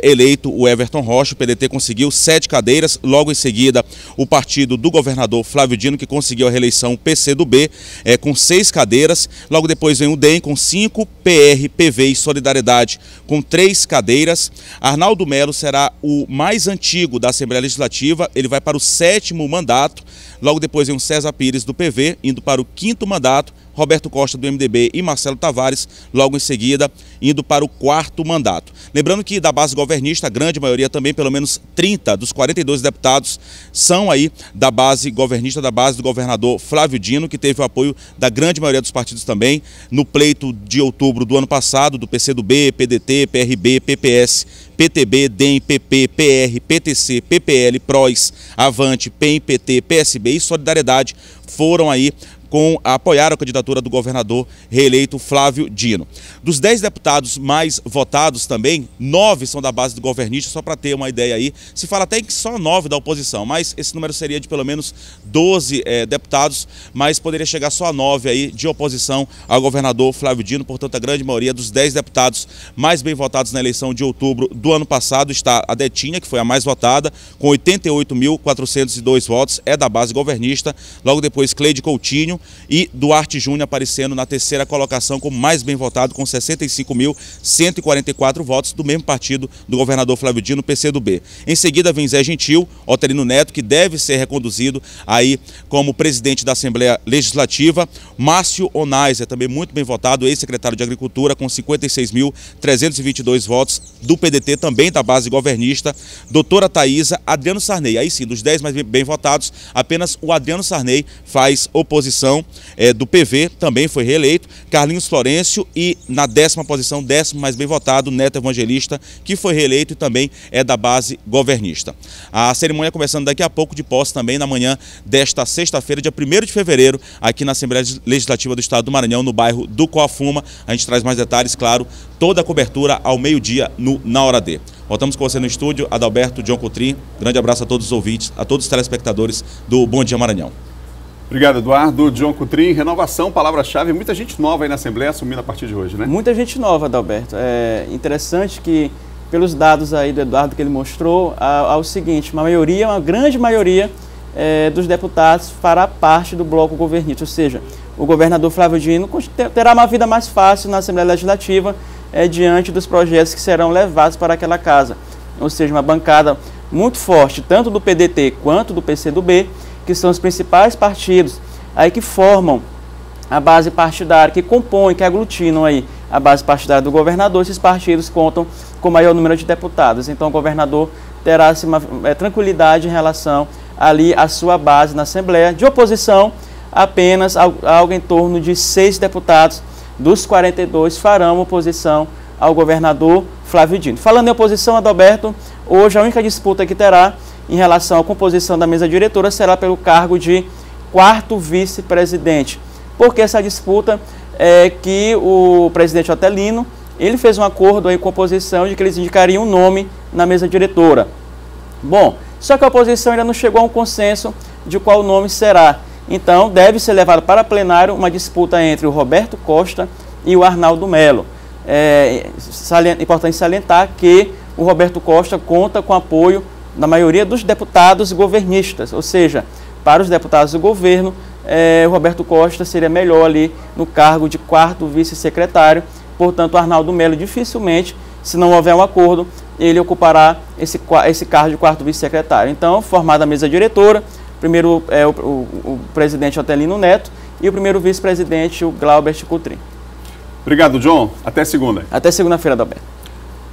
eleito, o Everton Rocha. O PDT conseguiu 7 cadeiras, logo em seguida o partido do governador Flávio Dino, que conseguiu a reeleição, o PCdoB, com 6 cadeiras, logo depois vem o DEM com 5, PR, PV e Solidariedade com 3 cadeiras. Arnaldo Melo será o mais antigo da Assembleia Legislativa, ele vai para o 7º mandato. Logo depois vem o César Pires do PV, indo para o 5º mandato. Roberto Costa, do MDB, e Marcelo Tavares, logo em seguida, indo para o 4º mandato. Lembrando que da base governista, a grande maioria também, pelo menos 30 dos 42 deputados, são aí da base governista, da base do governador Flávio Dino, que teve o apoio da grande maioria dos partidos também, no pleito de outubro do ano passado, do PCdoB, PDT, PRB, PPS, PTB, DEM, PP, PR, PTC, PPL, PROS, Avante, PEM, PT, PSB e Solidariedade foram aí apoiaram a candidatura do governador reeleito Flávio Dino. Dos 10 deputados mais votados também, 9 são da base do governista, só para ter uma ideia aí. Se fala até que só 9 da oposição, mas esse número seria de pelo menos 12 deputados, mas poderia chegar só a 9 aí de oposição ao governador Flávio Dino. Portanto, a grande maioria dos 10 deputados mais bem votados na eleição de outubro do ano passado está a Detinha, que foi a mais votada, com 88.402 votos, é da base governista. Logo depois, Cleide Coutinho e Duarte Júnior aparecendo na 3ª colocação como mais bem votado, com 65.144 votos, do mesmo partido do governador Flávio Dino, PCdoB. Em seguida vem Zé Gentil, Otelino Neto, que deve ser reconduzido aí como presidente da Assembleia Legislativa. Márcio Onais é também muito bem votado, ex-secretário de Agricultura, com 56.322 votos, do PDT, também da base governista. Doutora Thaisa, Adriano Sarney, aí sim, dos 10 mais bem votados, apenas o Adriano Sarney faz oposição, do PV, também foi reeleito. Carlinhos Florencio e na 10ª posição, 10º mais bem votado, Neto Evangelista, que foi reeleito e também é da base governista. A cerimônia começando daqui a pouco, de posse também na manhã desta sexta-feira, dia 1º de fevereiro, aqui na Assembleia Legislativa do Estado do Maranhão, no bairro do Coafuma. A gente traz mais detalhes, claro, toda a cobertura ao meio-dia Na Hora D. Voltamos com você no estúdio, Adalberto, John Coutrin. Grande abraço a todos os ouvintes, a todos os telespectadores do Bom Dia Maranhão. Obrigado, Eduardo. John Coutrin, renovação, palavra-chave. Muita gente nova aí na Assembleia assumindo a partir de hoje, né? Muita gente nova, Adalberto. É interessante que, pelos dados aí do Eduardo que ele mostrou, ao seguinte, uma grande maioria dos deputados fará parte do bloco governista, ou seja, o governador Flávio Dino terá uma vida mais fácil na Assembleia Legislativa diante dos projetos que serão levados para aquela casa. Ou seja, uma bancada muito forte, tanto do PDT quanto do PCdoB, que são os principais partidos aí que formam a base partidária, que compõem, que aglutinam aí a base partidária do governador. Esses partidos contam com maior número de deputados. Então o governador terá assim, uma tranquilidade em relação ali à sua base na Assembleia. De oposição, apenas algo em torno de 6 deputados dos 42 farão oposição ao governador Flávio Dino. Falando em oposição, Adalberto, hoje a única disputa que terá em relação à composição da mesa diretora será pelo cargo de 4º vice-presidente. Porque essa disputa é que o presidente Otelino, ele fez um acordo aí com a oposição de que eles indicariam um nome na mesa diretora. Bom, só que a oposição ainda não chegou a um consenso de qual nome será. Então, deve ser levado para plenário uma disputa entre o Roberto Costa e o Arnaldo Melo. É importante salientar que o Roberto Costa conta com apoio da maioria dos deputados governistas, ou seja, para os deputados do governo, o Roberto Costa seria melhor ali no cargo de 4º vice-secretário. Portanto, o Arnaldo Melo dificilmente, se não houver um acordo, ele ocupará esse cargo de 4º vice-secretário. Então, formada a mesa diretora, primeiro o presidente Otelino Neto e o primeiro vice-presidente, o Glaubert Coutrin. Obrigado, John. Até segunda. Até segunda-feira, Adalberto.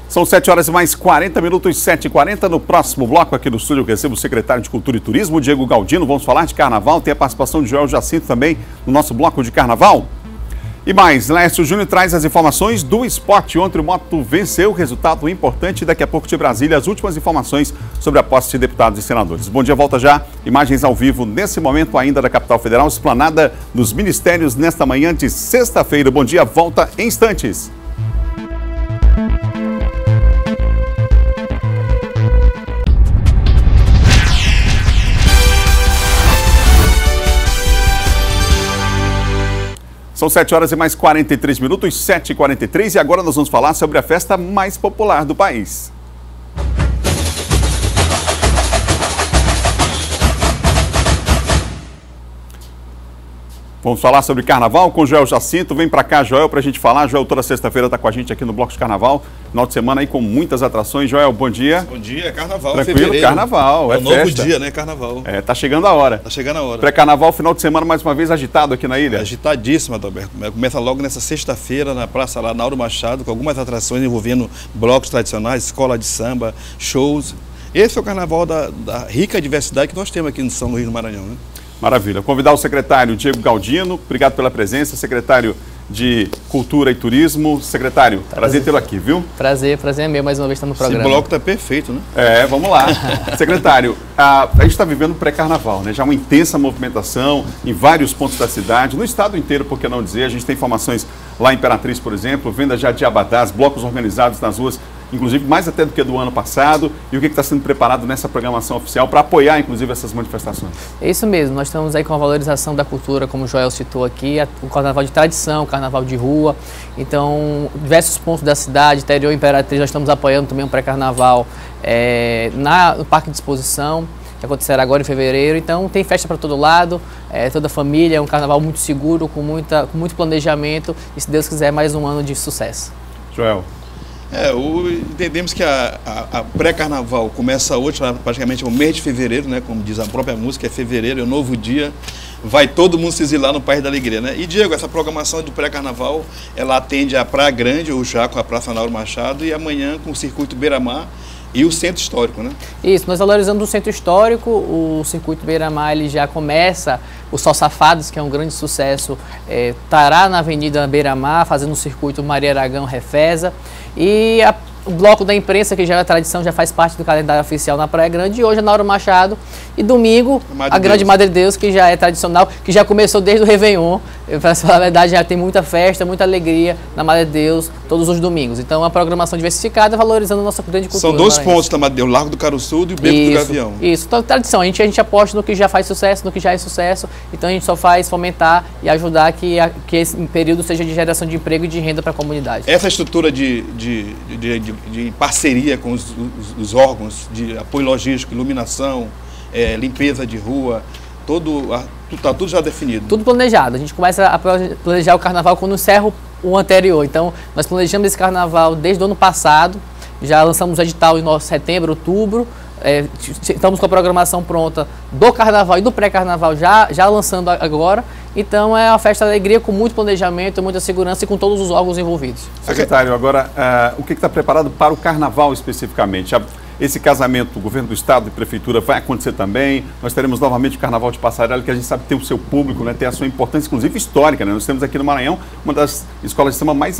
São 7 horas e mais 40 minutos, 7h40. No próximo bloco aqui do estúdio eu recebo o secretário de Cultura e Turismo, Diego Galdino. Vamos falar de carnaval, tem a participação de Joel Jacinto também no nosso bloco de carnaval. E mais, Lécio Júnior traz as informações do esporte. Ontem o Moto venceu, resultado importante. Daqui a pouco de Brasília, as últimas informações sobre a posse de deputados e senadores. Bom dia, volta já. Imagens ao vivo nesse momento ainda da capital federal, esplanada nos ministérios nesta manhã de sexta-feira. Bom dia, volta em instantes. São 7 horas e mais 43 minutos, 7h43, e agora nós vamos falar sobre a festa mais popular do país. Vamos falar sobre carnaval com o Joel Jacinto. Vem para cá, Joel, para a gente falar. Joel toda sexta-feira está com a gente aqui no Bloco de Carnaval. Final de semana aí com muitas atrações. Joel, bom dia. Bom dia, carnaval. Tranquilo, fevereiro. Carnaval. É um novo festa. dia, né? Carnaval. Tá chegando a hora. Tá chegando a hora. Pré-carnaval, final de semana mais uma vez agitado aqui na ilha. Agitadíssimo, Adalberto. Começa logo nessa sexta-feira na Praça lá, Nauro Machado, com algumas atrações envolvendo blocos tradicionais, escola de samba, shows. Esse é o carnaval da rica diversidade que nós temos aqui no São Luís do Maranhão, né? Maravilha. Convidar o secretário Diego Galdino. Obrigado pela presença. Secretário de Cultura e Turismo. Secretário, prazer tê-lo aqui, viu? Prazer é meu, mais uma vez estar no programa. Esse bloco tá perfeito, né? Vamos lá. Secretário, a gente está vivendo pré-carnaval, né? Já uma intensa movimentação em vários pontos da cidade, no estado inteiro, por que não dizer? A gente tem informações lá em Imperatriz, por exemplo, venda já de abadás, blocos organizados nas ruas, inclusive mais até do que do ano passado. E o que está sendo preparado nessa programação oficial para apoiar, inclusive, essas manifestações? É isso mesmo, nós estamos aí com a valorização da cultura, como o Joel citou aqui, o carnaval de tradição, o carnaval de rua. Então, diversos pontos da cidade, interior Imperatriz, nós estamos apoiando também um pré-carnaval no Parque de Exposição, que acontecerá agora em fevereiro. Então, tem festa para todo lado, toda a família, é um carnaval muito seguro, com muito planejamento e, se Deus quiser, mais um ano de sucesso. Joel. Entendemos que a pré-carnaval começa hoje, praticamente o mês de fevereiro, né? Como diz a própria música, é fevereiro, é um novo dia, vai todo mundo se exilar no País da Alegria, né? E, Diego, essa programação de pré-carnaval, ela atende a Praia Grande, ou já com a Praça Nauro Machado, e amanhã com o Circuito Beira-Mar e o Centro Histórico, né? Isso, nós valorizamos o Centro Histórico, o Circuito Beira-Mar ele já começa, o Sol Safados, que é um grande sucesso, estará na Avenida Beira-Mar, fazendo o Circuito Maria Aragão Refesa, e o Bloco da Imprensa, que já é tradição, já faz parte do calendário oficial na Praia Grande, e hoje é Nauro Machado, e domingo a Grande Madre de Deus, que já é tradicional, que já começou desde o Réveillon. Para falar a verdade, já tem muita festa, muita alegria na Madre de Deus todos os domingos. Então, a programação diversificada, valorizando a nossa grande cultura. São dois pontos da Madre de Deus, o Largo do Caruçu e o Beco do Gavião. Isso, então, tradição. A gente aposta no que já faz sucesso, no que já é sucesso. Então, a gente só faz fomentar e ajudar que esse período seja de geração de emprego e de renda para a comunidade. Essa estrutura de parceria com os órgãos de apoio logístico, iluminação, limpeza de rua, está tudo já definido. Tudo planejado. A gente começa a planejar o carnaval quando encerra o anterior. Então, nós planejamos esse carnaval desde o ano passado. Já lançamos o edital em setembro, outubro. Estamos com a programação pronta do carnaval e do pré-carnaval já lançando agora. Então, é uma festa de alegria com muito planejamento, muita segurança e com todos os órgãos envolvidos. Secretário, agora, o que está preparado para o carnaval especificamente? Esse casamento, o governo do estado e prefeitura vai acontecer também. Nós teremos novamente o Carnaval de Passarela, que a gente sabe que tem o seu público, né, tem a sua importância, inclusive histórica, né? Nós temos aqui no Maranhão uma das escolas de samba mais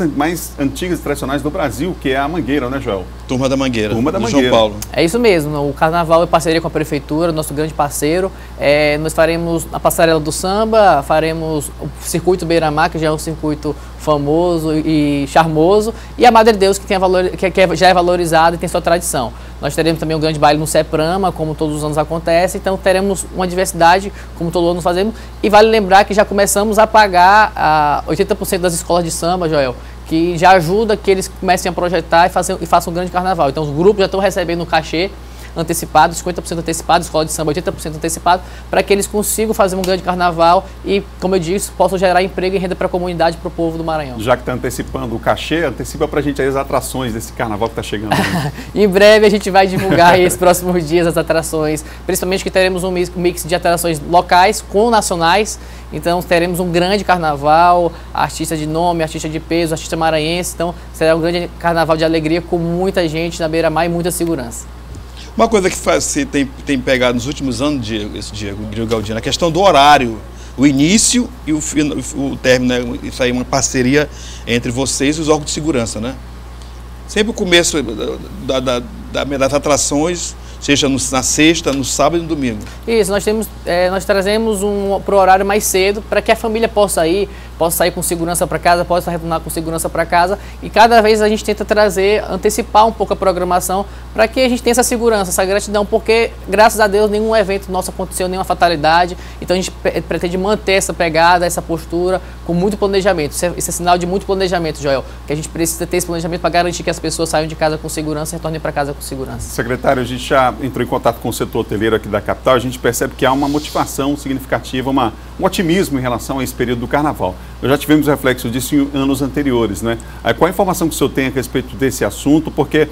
antigas e tradicionais do Brasil, que é a Mangueira, né, Joel? Turma da Mangueira, Turma da Mangueira. João Paulo. É isso mesmo, o Carnaval é parceria com a prefeitura, nosso grande parceiro. Nós faremos a Passarela do Samba, faremos o Circuito Beira-Mar, que já é um circuito famoso e charmoso, e a Madre de Deus, que já é valorizada e tem sua tradição. Nós teremos também um grande baile no Seprama, como todos os anos acontece, então teremos uma diversidade, como todo ano fazemos, e vale lembrar que já começamos a pagar 80% das escolas de samba, Joel, que já ajuda que eles comecem a projetar e façam um grande carnaval. Então os grupos já estão recebendo o cachê antecipado, 50% antecipado, escola de samba 80% antecipado, para que eles consigam fazer um grande carnaval e, como eu disse, possam gerar emprego e renda para a comunidade, para o povo do Maranhão. Já que está antecipando o cachê, antecipa para a gente aí as atrações desse carnaval que está chegando. Em breve a gente vai divulgar aí esses próximos dias as atrações, principalmente que teremos um mix de atrações locais com nacionais. Então teremos um grande carnaval, artista de nome, artista de peso, artista maranhense. Então será um grande carnaval de alegria com muita gente na beira-mar e muita segurança. Uma coisa que você tem pegado nos últimos anos, Diego Galdino, a questão do horário, o início e o término, né? Isso aí é uma parceria entre vocês e os órgãos de segurança, né? Sempre o começo das atrações, seja na sexta, no sábado e no domingo. Isso, nós trazemos para o horário mais cedo, para que a família possa ir, possa sair com segurança para casa, possa retornar com segurança para casa, e cada vez a gente tenta antecipar um pouco a programação para que a gente tenha essa segurança, essa gratidão, porque graças a Deus nenhum evento nosso aconteceu, nenhuma fatalidade, então a gente pretende manter essa pegada, essa postura com muito planejamento. Isso é sinal de muito planejamento, Joel, que a gente precisa ter esse planejamento para garantir que as pessoas saiam de casa com segurança e retornem para casa com segurança. Secretário, a gente já entrou em contato com o setor hoteleiro aqui da capital, a gente percebe que há uma motivação significativa, um otimismo em relação a esse período do carnaval. Nós já tivemos reflexo disso em anos anteriores, né? Qual a informação que o senhor tem a respeito desse assunto? Porque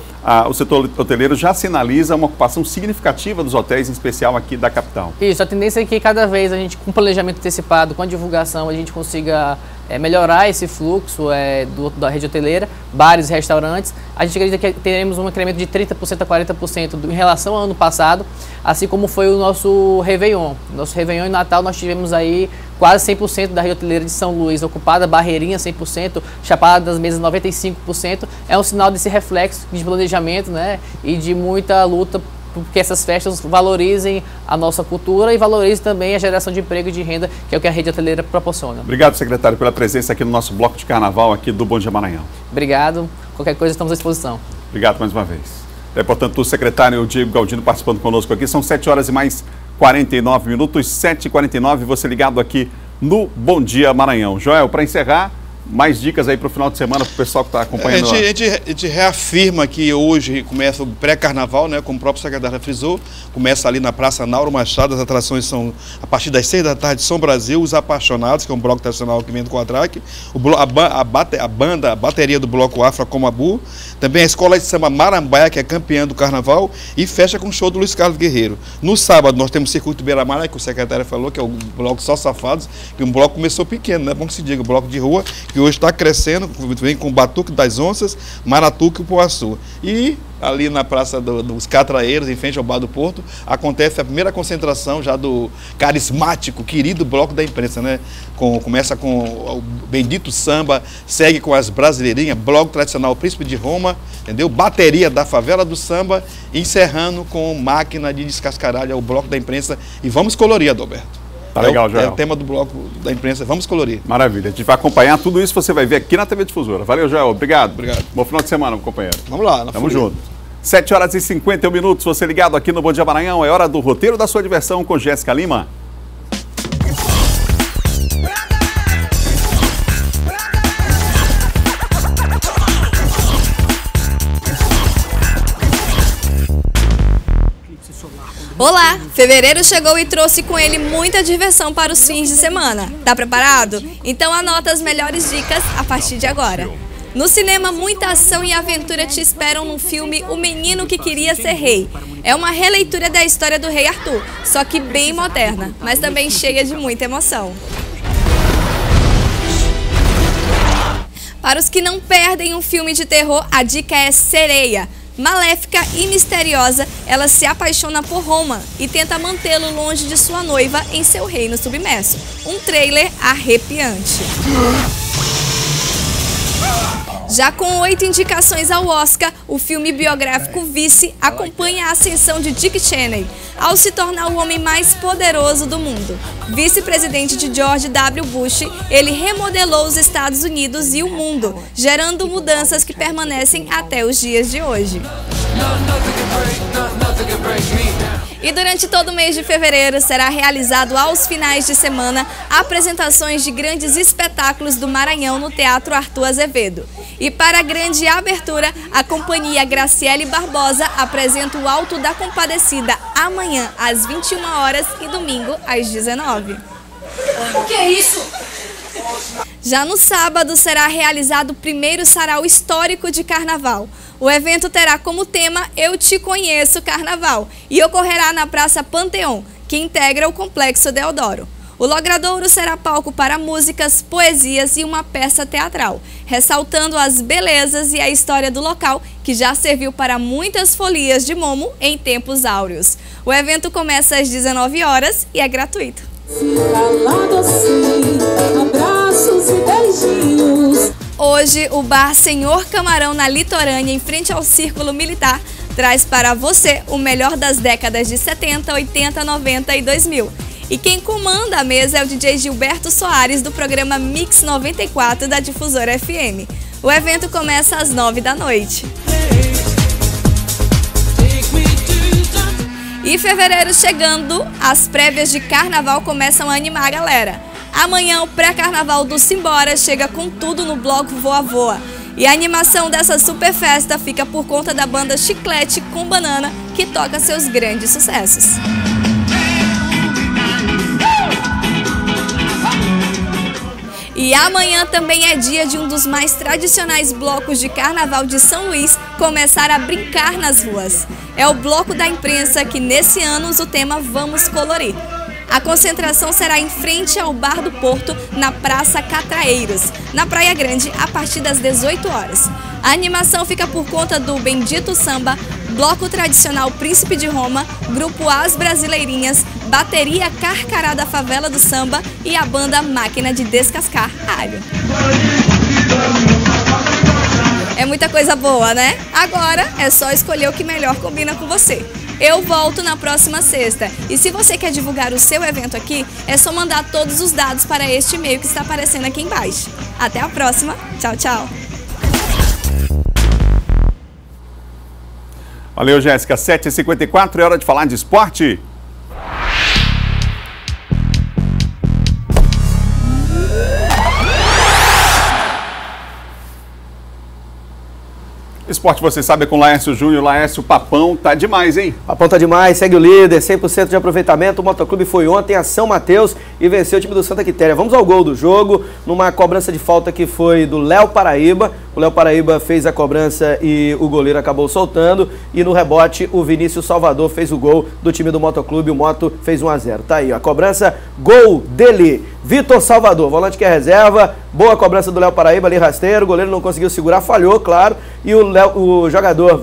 o setor hoteleiro já sinaliza uma ocupação significativa dos hotéis, em especial aqui da capital. Isso, a tendência é que cada vez a gente, com planejamento antecipado, com a divulgação, a gente consiga melhorar esse fluxo da rede hoteleira, bares e restaurantes. A gente acredita que teremos um incremento de 30% a 40% em relação ao ano passado, assim como foi o nosso Réveillon. Nosso Réveillon e Natal nós tivemos aí quase 100% da rede hoteleira de São Luís ocupada, Barreirinha 100%, Chapada das Mesas 95%. É um sinal desse reflexo de planejamento, né, e de muita luta porque essas festas valorizem a nossa cultura e valorizem também a geração de emprego e de renda, que é o que a rede hoteleira proporciona. Obrigado, secretário, pela presença aqui no nosso bloco de carnaval aqui do Bom Dia Maranhão. Obrigado. Qualquer coisa estamos à disposição. Obrigado mais uma vez. Portanto, o secretário Diego Galdino participando conosco aqui. São 7 horas e mais 49 minutos, 7h49, você ligado aqui no Bom Dia Maranhão. Joel, para encerrar, mais dicas aí para o final de semana para o pessoal que está acompanhando. A gente reafirma que hoje começa o pré-carnaval, né, como o próprio secretário frisou, começa ali na Praça Nauro Machado, as atrações são a partir das 6 da tarde, São Brasil, Os Apaixonados, que é um bloco tradicional que vem do Contraque, a bateria do bloco Afra Comabu, também a Escola de Samba Marambaia, que é campeã do carnaval, e fecha com o show do Luiz Carlos Guerreiro. No sábado nós temos o Circuito Beira-Mar, que o secretário falou, que é o bloco Só Safados, que um bloco começou pequeno, né, bom que se diga, o bloco de rua, que hoje está crescendo, vem com o Batuque das Onças, Maratuque e o Poaçu. E ali na Praça dos Catraeiros, em frente ao Bar do Porto, acontece a primeira concentração já do carismático, querido Bloco da Imprensa, né? Começa com o Bendito Samba, segue com as Brasileirinhas, Bloco Tradicional Príncipe de Roma, entendeu? Bateria da Favela do Samba, encerrando com Máquina de Descascaralho, o Bloco da Imprensa. E vamos colorir, Adalberto. Tá legal, Joel. É o tema do bloco da imprensa. Vamos colorir. Maravilha. A gente vai acompanhar tudo isso, você vai ver aqui na TV Difusora. Valeu, Joel. Obrigado. Obrigado. Bom final de semana, companheiro. Vamos lá. Tamo junto. 7 horas e 51 minutos. Você ligado aqui no Bom Dia Maranhão. É hora do roteiro da sua diversão com Jéssica Lima. Olá! Fevereiro chegou e trouxe com ele muita diversão para os fins de semana. Tá preparado? Então anota as melhores dicas a partir de agora. No cinema, muita ação e aventura te esperam no filme O Menino que Queria Ser Rei. É uma releitura da história do rei Arthur, só que bem moderna, mas também cheia de muita emoção. Para os que não perdem um filme de terror, a dica é Sereia. Maléfica e misteriosa, ela se apaixona por Roma e tenta mantê-lo longe de sua noiva em seu reino submerso. Um trailer arrepiante. Já com 8 indicações ao Oscar, o filme biográfico Vice acompanha a ascensão de Dick Cheney ao se tornar o homem mais poderoso do mundo. Vice-presidente de George W. Bush, ele remodelou os Estados Unidos e o mundo, gerando mudanças que permanecem até os dias de hoje. E durante todo o mês de fevereiro será realizado aos finais de semana apresentações de grandes espetáculos do Maranhão no Teatro Arthur Azevedo. E para a grande abertura, a companhia Graciele Barbosa apresenta o Alto da Compadecida amanhã às 21 horas e domingo às 19. O que é isso? Já no sábado será realizado o primeiro sarau histórico de carnaval. O evento terá como tema Eu Te Conheço Carnaval e ocorrerá na Praça Panteão, que integra o Complexo Deodoro. O Logradouro será palco para músicas, poesias e uma peça teatral, ressaltando as belezas e a história do local, que já serviu para muitas folias de Momo em tempos áureos. O evento começa às 19 horas e é gratuito. Abraços e beijinhos. Hoje, o bar Senhor Camarão na Litorânea, em frente ao Círculo Militar, traz para você o melhor das décadas de 70, 80, 90 e 2000. E quem comanda a mesa é o DJ Gilberto Soares, do programa Mix 94 da Difusora FM. O evento começa às 9 da noite. E fevereiro chegando, as prévias de carnaval começam a animar a galera. Amanhã o pré-carnaval do Simbora chega com tudo no bloco Voa Voa. E a animação dessa super festa fica por conta da banda Chiclete com Banana, que toca seus grandes sucessos. E amanhã também é dia de um dos mais tradicionais blocos de carnaval de São Luís começar a brincar nas ruas. É o Bloco da Imprensa, que nesse ano usa o tema Vamos Colorir. A concentração será em frente ao Bar do Porto, na Praça Catraeiros, na Praia Grande, a partir das 18 horas. A animação fica por conta do Bendito Samba, Bloco Tradicional Príncipe de Roma, Grupo As Brasileirinhas, Bateria Carcará da Favela do Samba e a banda Máquina de Descascar Alho. É muita coisa boa, né? Agora é só escolher o que melhor combina com você. Eu volto na próxima sexta. E se você quer divulgar o seu evento aqui, é só mandar todos os dados para este e-mail que está aparecendo aqui embaixo. Até a próxima. Tchau, tchau. Valeu, Jéssica. 7h54, é hora de falar de esporte. Esporte, você sabe, com Laércio Júnior. Laércio, o Papão tá demais, hein? Papão tá demais, segue o líder, 100% de aproveitamento. O Motoclube foi ontem a São Mateus e venceu o time do Santa Quitéria. Vamos ao gol do jogo, numa cobrança de falta que foi do Léo Paraíba. O Léo Paraíba fez a cobrança e o goleiro acabou soltando. E no rebote, o Vinícius Salvador fez o gol do time do Motoclube. O Moto fez 1-0. Tá aí, ó, a cobrança, gol dele, Vitor Salvador, volante que é reserva. Boa cobrança do Léo Paraíba ali, rasteiro. O goleiro não conseguiu segurar, falhou, claro. E o jogador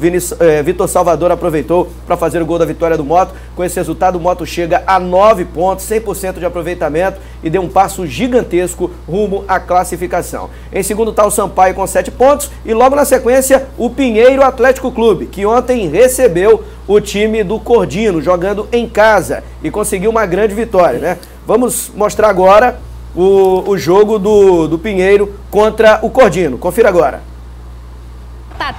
Vitor Salvador aproveitou para fazer o gol da vitória do Moto. Com esse resultado, o Moto chega a 9 pontos, 100% de aproveitamento e deu um passo gigantesco rumo à classificação. Em segundo está o Sampaio com 7 pontos e logo na sequência o Pinheiro Atlético Clube, que ontem recebeu o time do Cordino, jogando em casa e conseguiu uma grande vitória, né? Vamos mostrar agora o jogo do Pinheiro contra o Cordino. Confira agora.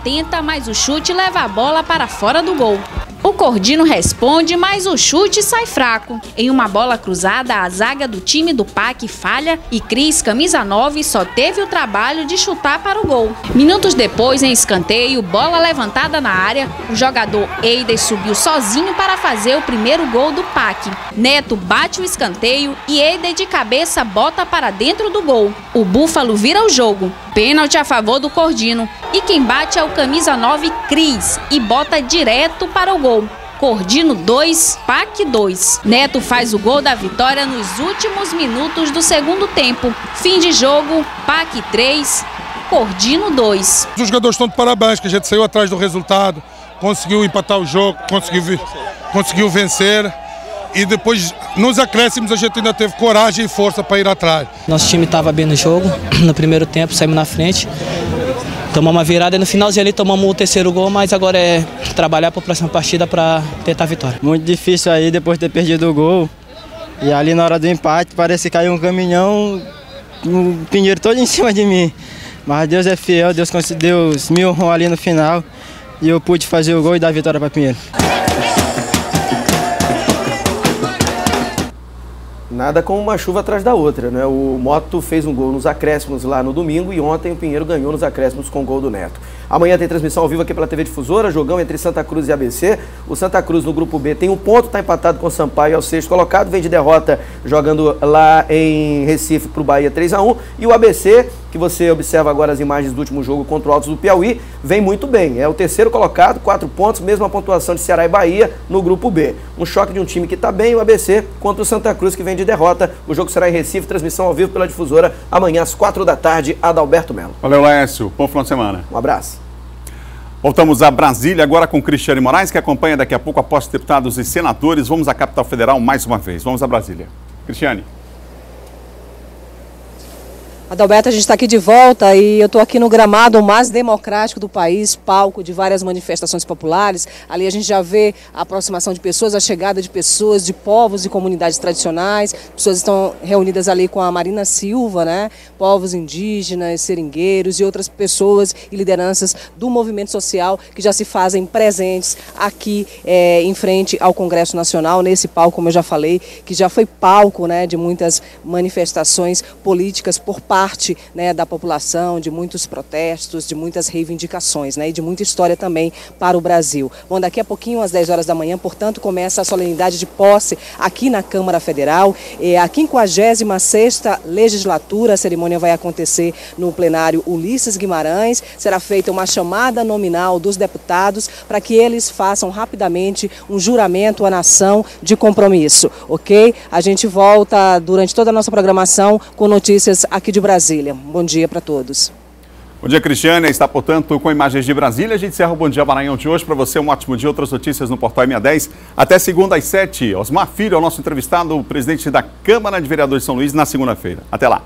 Tenta, mas o chute leva a bola para fora do gol. O Cordino responde, mas o chute sai fraco. Em uma bola cruzada, a zaga do time do PAC falha e Cris, camisa 9, só teve o trabalho de chutar para o gol. Minutos depois, em escanteio, bola levantada na área, o jogador Eider subiu sozinho para fazer o primeiro gol do PAC. Neto bate o escanteio e Eider de cabeça bota para dentro do gol. O Búfalo vira o jogo. Pênalti a favor do Cordino. E quem bate é o camisa 9, Cris, e bota direto para o gol. Cordino 2, PAC 2. Neto faz o gol da vitória nos últimos minutos do segundo tempo. Fim de jogo, PAC 3, Cordino 2. Os jogadores estão de parabéns, que a gente saiu atrás do resultado, conseguiu empatar o jogo, conseguiu vencer. E depois, nos acréscimos, a gente ainda teve coragem e força para ir atrás. Nosso time estava bem no jogo, no primeiro tempo saímos na frente, tomamos uma virada e no finalzinho ali tomamos o terceiro gol, mas agora é trabalhar para a próxima partida para tentar a vitória. Muito difícil aí depois de ter perdido o gol, e ali na hora do empate parece que caiu um caminhão, um Pinheiro todo em cima de mim. Mas Deus é fiel, Deus me honrou ali no final e eu pude fazer o gol e dar a vitória para Pinheiro. Nada como uma chuva atrás da outra, né? O Moto fez um gol nos acréscimos lá no domingo e ontem o Pinheiro ganhou nos acréscimos com o gol do Neto. Amanhã tem transmissão ao vivo aqui pela TV Difusora, jogão entre Santa Cruz e ABC. O Santa Cruz no grupo B tem um ponto, está empatado com o Sampaio, é o 6º colocado, vem de derrota jogando lá em Recife para o Bahia 3-1. E o ABC, que você observa agora as imagens do último jogo contra o Altos do Piauí, vem muito bem. É o 3º colocado, 4 pontos, mesma pontuação de Ceará e Bahia no grupo B. Um choque de um time que está bem, o ABC, contra o Santa Cruz, que vem de derrota. O jogo será em Recife, transmissão ao vivo pela Difusora, amanhã às 4 da tarde, Adalberto Melo. Valeu, Laércio. Bom final de semana. Um abraço. Voltamos a Brasília agora com Cristiane Moraes, que acompanha daqui a pouco a posse de deputados e senadores. Vamos à capital federal mais uma vez. Vamos a Brasília. Cristiane. Adalberto, a gente está aqui de volta e eu estou aqui no gramado mais democrático do país, palco de várias manifestações populares. Ali a gente já vê a aproximação de pessoas, a chegada de pessoas, de povos e comunidades tradicionais. Pessoas estão reunidas ali com a Marina Silva, né? Povos indígenas, seringueiros e outras pessoas e lideranças do movimento social que já se fazem presentes aqui em frente ao Congresso Nacional, nesse palco, como eu já falei, que já foi palco, né, de muitas manifestações políticas por parte, né, da população, de muitos protestos, de muitas reivindicações, né, e de muita história também para o Brasil. Bom, daqui a pouquinho, às 10 horas da manhã, portanto, começa a solenidade de posse aqui na Câmara Federal. A 56ª legislatura, a cerimônia vai acontecer no plenário Ulisses Guimarães. Será feita uma chamada nominal dos deputados para que eles façam rapidamente um juramento à nação de compromisso, ok? A gente volta durante toda a nossa programação com notícias aqui de Brasília. Bom dia para todos. Bom dia, Cristiane. Está, portanto, com imagens de Brasília. A gente encerra o Bom Dia Maranhão de hoje. Para você, um ótimo dia. Outras notícias no Portal M10. Até segunda às 7. Osmar Filho é o nosso entrevistado, o presidente da Câmara de Vereadores de São Luís, na segunda-feira. Até lá.